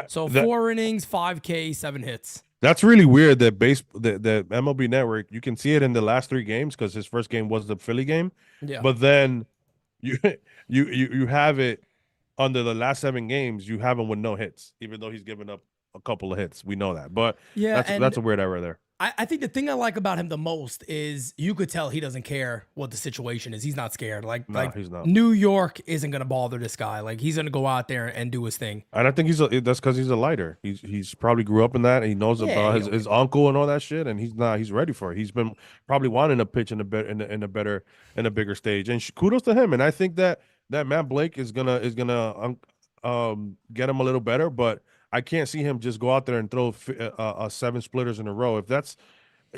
Speaker 4: So 4 innings, 5 Ks, 7 hits.
Speaker 5: That's really weird that the MLB Network, you can see it in the last 3 games because his first game was the Philly game.
Speaker 4: Yeah.
Speaker 5: But then you have it under the last 7 games, you have him with no hits, even though he's given up a couple of hits. We know that. But
Speaker 4: yeah,
Speaker 5: that's a weird error there.
Speaker 4: I think the thing I like about him the most is you could tell he doesn't care what the situation is. He's not scared. He's not. New York isn't gonna bother this guy. Like he's gonna go out there and do his thing.
Speaker 5: And I think that's because he's a lighter. He's probably grew up in that. And he knows about his uncle and all that shit, and he's ready for it. He's been probably wanting to pitch in a bigger stage. And kudos to him. And I think that Matt Blake is gonna get him a little better, but I can't see him just go out there and throw 7 splitters in a row. If that's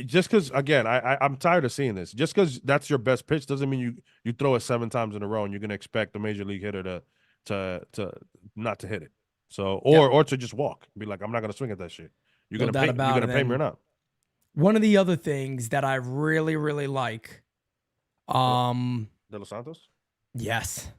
Speaker 5: just because, again, I'm tired of seeing this. Just because that's your best pitch doesn't mean you throw it 7 times in a row and you're gonna expect the major league hitter to not to hit it. So or to just walk, be like, I'm not gonna swing at that shit. You're gonna pay me or not.
Speaker 4: One of the other things that I really really like,
Speaker 5: De Los Santos.
Speaker 4: Yes,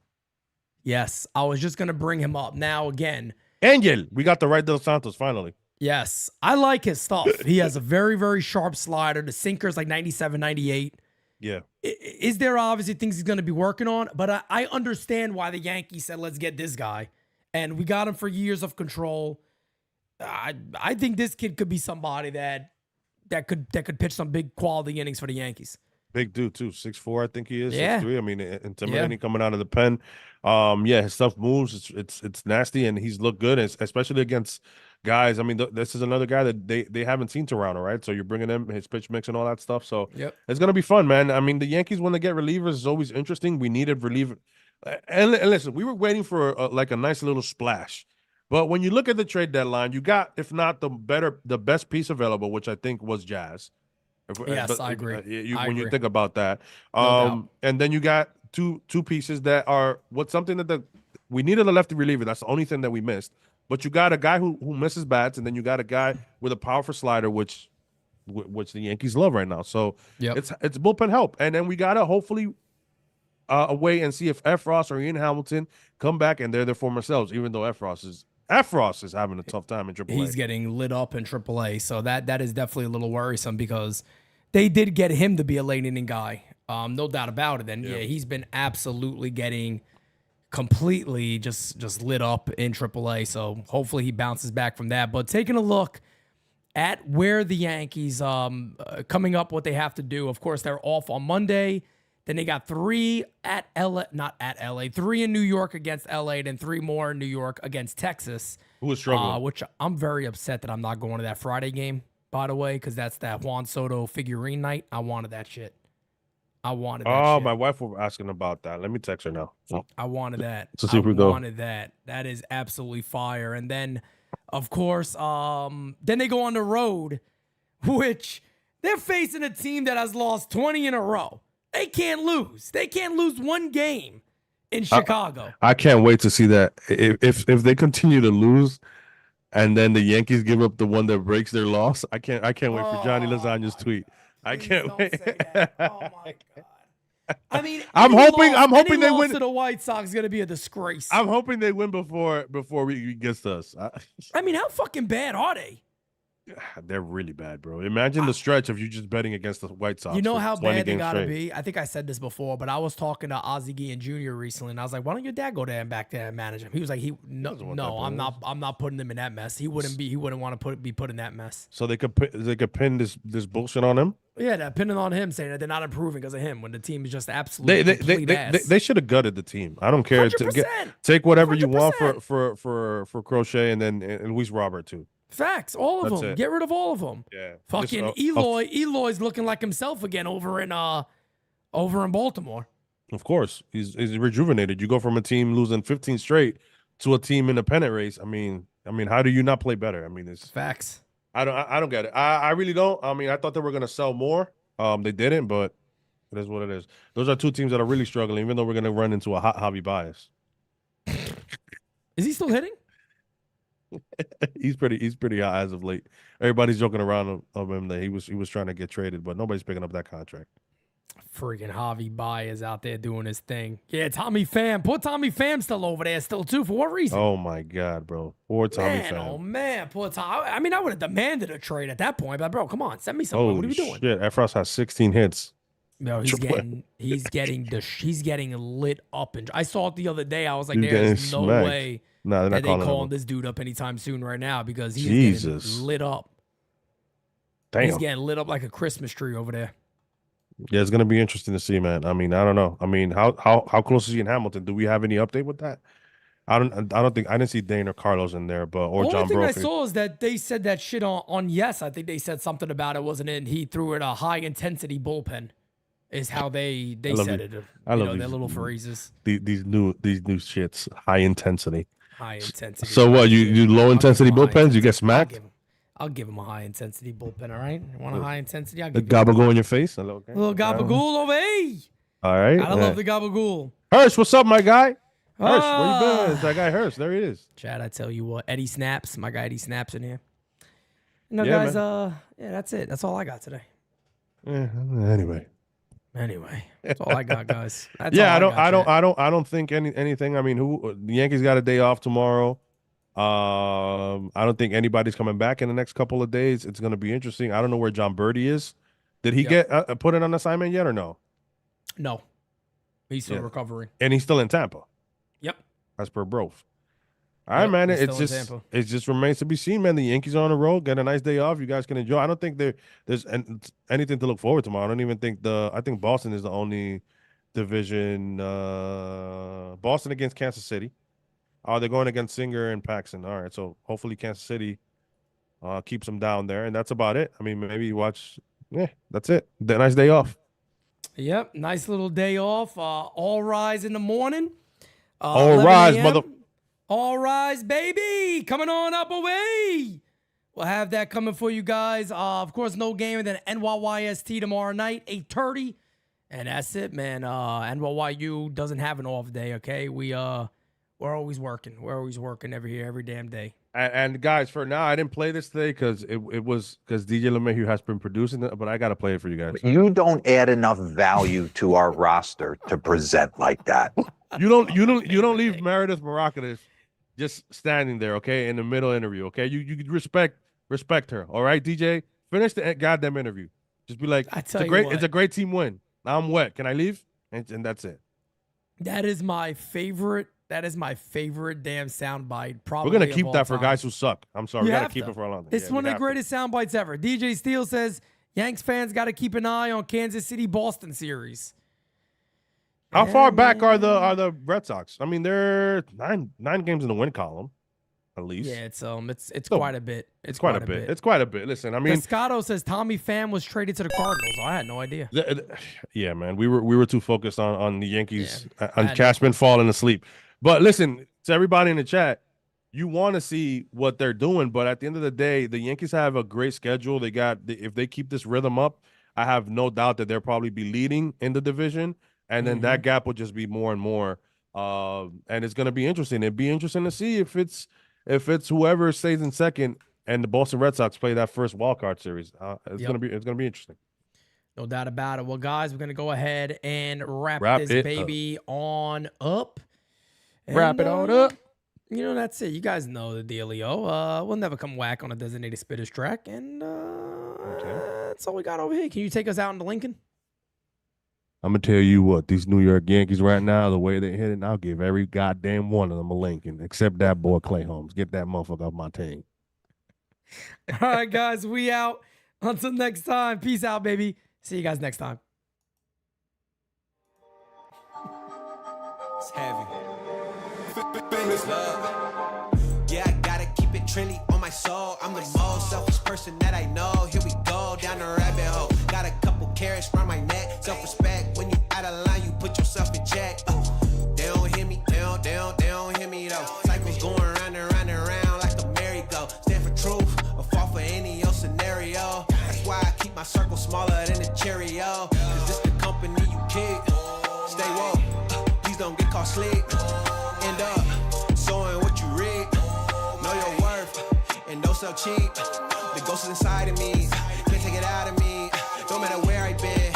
Speaker 4: I was just gonna bring him up now again.
Speaker 5: Angel, we got the right De Los Santos finally.
Speaker 4: Yes, I like his stuff. He has a very, very sharp slider. The sinker's like 97, 98.
Speaker 5: Yeah.
Speaker 4: Is there obviously things he's going to be working on? But I understand why the Yankees said, let's get this guy. And we got him for years of control. I think this kid could be somebody that could pitch some big quality innings for the Yankees.
Speaker 5: Big dude too, 6'4", I think he is.
Speaker 4: Yeah.
Speaker 5: 6'3". I mean, intimidating coming out of the pen. His stuff moves. It's nasty, and he's looked good, especially against guys. I mean, this is another guy that they haven't seen Toronto, right? So you're bringing him his pitch mix and all that stuff. So it's gonna be fun, man. I mean, the Yankees when they get relievers is always interesting. We needed reliever, and listen, we were waiting for like a nice little splash. But when you look at the trade deadline, you got, if not the best piece available, which I think was Jazz.
Speaker 4: Yes, I agree.
Speaker 5: When you think about that, and then you got two pieces that are something that we needed a lefty reliever. That's the only thing that we missed. But you got a guy who misses bats, and then you got a guy with a powerful slider, which the Yankees love right now. So it's bullpen help, and then we gotta hopefully wait and see if Efros or Ian Hamilton come back and they're their former selves. Even though Efros is having a tough time in AAA.
Speaker 4: He's getting lit up in AAA, so that is definitely a little worrisome because they did get him to be a late inning guy, no doubt about it. And he's been absolutely getting completely just lit up in AAA. So hopefully he bounces back from that. But taking a look at where the Yankees coming up, what they have to do. Of course, they're off on Monday. Then they got 3 at LA, not at LA, 3 in New York against LA, then 3 more in New York against Texas.
Speaker 5: Who is struggling?
Speaker 4: Which I'm very upset that I'm not going to that Friday game, by the way, because that's that Juan Soto figurine night. I wanted that shit. Oh,
Speaker 5: my wife was asking about that. Let me text her now.
Speaker 4: I wanted that.
Speaker 5: So see if we go.
Speaker 4: I wanted that. That is absolutely fire. And then, of course, then they go on the road, which they're facing a team that has lost 20 in a row. They can't lose. They can't lose one game in Chicago.
Speaker 5: I can't wait to see that. If they continue to lose, and then the Yankees give up the one that breaks their loss, I can't wait for Johnny Lasagna's tweet. I can't wait.
Speaker 4: Say that. Oh my god. I mean,
Speaker 5: I'm hoping they win.
Speaker 4: To the White Sox is gonna be a disgrace.
Speaker 5: I'm hoping they win before we gets to us.
Speaker 4: I mean, how fucking bad are they?
Speaker 5: They're really bad, bro. Imagine the stretch of you just betting against the White Sox.
Speaker 4: You know how bad they gotta be? I think I said this before, but I was talking to Ozzie Guillen Jr. recently, and I was like, "Why don't your dad go there and back there and manage him?" He was like, "No, I'm not putting him in that mess. He wouldn't want to be put in that mess."
Speaker 5: So they could pin this bullshit on him.
Speaker 4: Yeah, they're pinning on him, saying that they're not improving because of him when the team is just absolutely
Speaker 5: they should have gutted the team. I don't care. Take whatever 100%. You want for Crochet and Luis Robert too.
Speaker 4: Facts, all of them. Get rid of all of them.
Speaker 5: Yeah.
Speaker 4: Fucking Eloy. Eloy's looking like himself again over in Baltimore.
Speaker 5: Of course, he's rejuvenated. You go from a team losing 15 straight to a team in the pennant race. I mean, how do you not play better? I mean, it's
Speaker 4: Facts.
Speaker 5: I don't get it. I really don't. I mean, I thought they were gonna sell more. They didn't, but it is what it is. Those are two teams that are really struggling, even though we're gonna run into a hot hobby bias.
Speaker 4: Is he still hitting?
Speaker 5: He's pretty hot as of late. Everybody's joking around of him that he was trying to get traded, but nobody's picking up that contract.
Speaker 4: Freaking Javi Baez out there doing his thing. Yeah, Tommy Pham. Poor Tommy Pham still over there still too. For what reason?
Speaker 5: Oh my God, bro. Poor Tommy
Speaker 4: Man,
Speaker 5: Pham.
Speaker 4: oh man, poor Tom. I mean, I would have demanded a trade at that point, but bro, come on, send me something.
Speaker 5: Holy
Speaker 4: What are we doing?
Speaker 5: shit. Efros has 16 hits.
Speaker 4: No, he's getting lit up. And I saw it the other day. I was like,
Speaker 5: He's
Speaker 4: there's no
Speaker 5: getting
Speaker 4: way
Speaker 5: Nah, they're
Speaker 4: that
Speaker 5: not
Speaker 4: they
Speaker 5: calling
Speaker 4: calling
Speaker 5: him.
Speaker 4: this dude up anytime soon right now because he's
Speaker 5: Jesus.
Speaker 4: getting lit up.
Speaker 5: Damn.
Speaker 4: He's getting lit up like a Christmas tree over there.
Speaker 5: Yeah, it's gonna be interesting to see, man. I mean, I don't know. I mean, how close is he in Hamilton? Do we have any update with that? I don't think I didn't see Dane or Carlos in there, but or
Speaker 4: The
Speaker 5: John
Speaker 4: only thing I
Speaker 5: Brophy.
Speaker 4: saw is that they said that shit on Yes. I think they said something about it wasn't in. He threw it a high intensity bullpen, is how they said it.
Speaker 5: I love
Speaker 4: their
Speaker 5: these-
Speaker 4: little phrases.
Speaker 5: These new shits, high intensity.
Speaker 4: High intensity.
Speaker 5: So what? You low intensity
Speaker 4: I'll give him a high
Speaker 5: bullpens? You get
Speaker 4: intensity-
Speaker 5: smacked?
Speaker 4: I'll give him a high intensity bullpen. All right. You want a high intensity? I'll
Speaker 5: The
Speaker 4: give you
Speaker 5: gabagool in your face. Hello, okay.
Speaker 4: a little gabagool over here.
Speaker 5: All right.
Speaker 4: I love the gabagool.
Speaker 5: Hirsch, what's up, my guy? Hirsch, where you
Speaker 4: Ah.
Speaker 5: been? It's that guy Hirsch. There he is.
Speaker 4: Chad, I tell you what, Eddie Snaps, my guy Eddie Snaps in here. No,
Speaker 5: Yeah,
Speaker 4: guys,
Speaker 5: man.
Speaker 4: yeah, that's it. That's all I got today.
Speaker 5: Yeah, anyway.
Speaker 4: Anyway, that's all I got, guys. That's
Speaker 5: Yeah,
Speaker 4: all
Speaker 5: I don't think anything. I mean, the Yankees got a day off tomorrow. I don't think anybody's coming back in the next couple of days. It's going to be interesting. I don't know where John Birdie is. Did he get put in on assignment yet or no?
Speaker 4: No, he's still recovering.
Speaker 5: And he's still in Tampa, as per Brof. All right,
Speaker 4: Yep,
Speaker 5: man.
Speaker 4: he's
Speaker 5: It
Speaker 4: still in Tampa.
Speaker 5: just remains to be seen, man. The Yankees are on the road. Get a nice day off. You guys can enjoy. I don't think there's anything to look forward to tomorrow. I don't even think I think Boston is the only division. Boston against Kansas City. They're going against Singer and Paxton. All right, so hopefully Kansas City keeps them down there, and that's about it. I mean, maybe you watch. Yeah, that's it. Nice day off.
Speaker 4: Yep, nice little day off. All rise in the morning.
Speaker 5: All
Speaker 4: 11
Speaker 5: rise,
Speaker 4: a.m.
Speaker 5: mother.
Speaker 4: All rise, baby. Coming on up away. We'll have that coming for you guys. Of course, no game, and then NYYST tomorrow night, 8:30. And that's it, man. NYU doesn't have an off day, okay? We're always working. We're always working every damn day.
Speaker 5: And guys, for now, I didn't play this today because it was because DJ LeMahieu has been producing it, but I got to play it for you guys.
Speaker 3: You don't add enough value to our roster to present like that.
Speaker 5: You don't leave Meredith Maracas just standing there, okay, in the middle interview, okay? You respect her, all right, DJ? Finish the goddamn interview. Just be like, it's a great team win. Now I'm wet. Can I leave? And that's it.
Speaker 4: That is my favorite. That is my favorite damn soundbite. Probably
Speaker 5: we're gonna keep that for
Speaker 4: time.
Speaker 5: guys who suck. I'm sorry, we
Speaker 4: You
Speaker 5: gotta
Speaker 4: have
Speaker 5: keep
Speaker 4: to.
Speaker 5: it for a long time.
Speaker 4: It's one of the greatest sound bites ever. DJ Steele says Yanks fans got to keep an eye on Kansas City Boston series.
Speaker 5: How far back are the Red Sox? I mean, they're nine games in the win column, at least.
Speaker 4: Yeah, it's quite a bit. It's
Speaker 5: quite a bit. It's quite a bit. Listen, I mean,
Speaker 4: Pescado says Tommy Pham was traded to the Cardinals. I had no idea.
Speaker 5: Yeah, man, we were too focused on the Yankees, on Cashman falling asleep. But listen, to everybody in the chat, you want to see what they're doing, but at the end of the day, the Yankees have a great schedule. If they keep this rhythm up, I have no doubt that they'll probably be leading in the division, and then that gap will just be more and more. And it's going to be interesting. It'd be interesting to see if it's whoever stays in second and the Boston Red Sox play that first wild card series. It's gonna be interesting.
Speaker 4: No doubt about it. Well, guys, we're gonna go ahead and wrap this baby on up. And,
Speaker 5: wrap it on up.
Speaker 4: You know, that's it. You guys know the dealio. We'll never come whack on a designated Spittaz track, and that's all we got over here. Can you take us out into Lincoln?
Speaker 5: I'm gonna tell you what, these New York Yankees right now, the way they're hitting, I'll give every goddamn one of them a Lincoln, except that boy Clay Holmes. Get that motherfucker off my team.
Speaker 4: All right, guys, we out. Until next time, peace out, baby. See you guys next time.
Speaker 7: It's heavy. Famous love. Yeah, I gotta keep it trendy on my soul. I'm the most selfish person that I know. Here we go down the rabbit hole. Got a couple carrots round my neck. Self-respect. When you out of line, you put yourself in check. They don't hear me. They don't hear me though. Cycle Please don't get caught sleep. End up showing what you read. Know your worth and don't sell cheap. The ghost is inside of me. Can't take it out of me. No matter where I've been.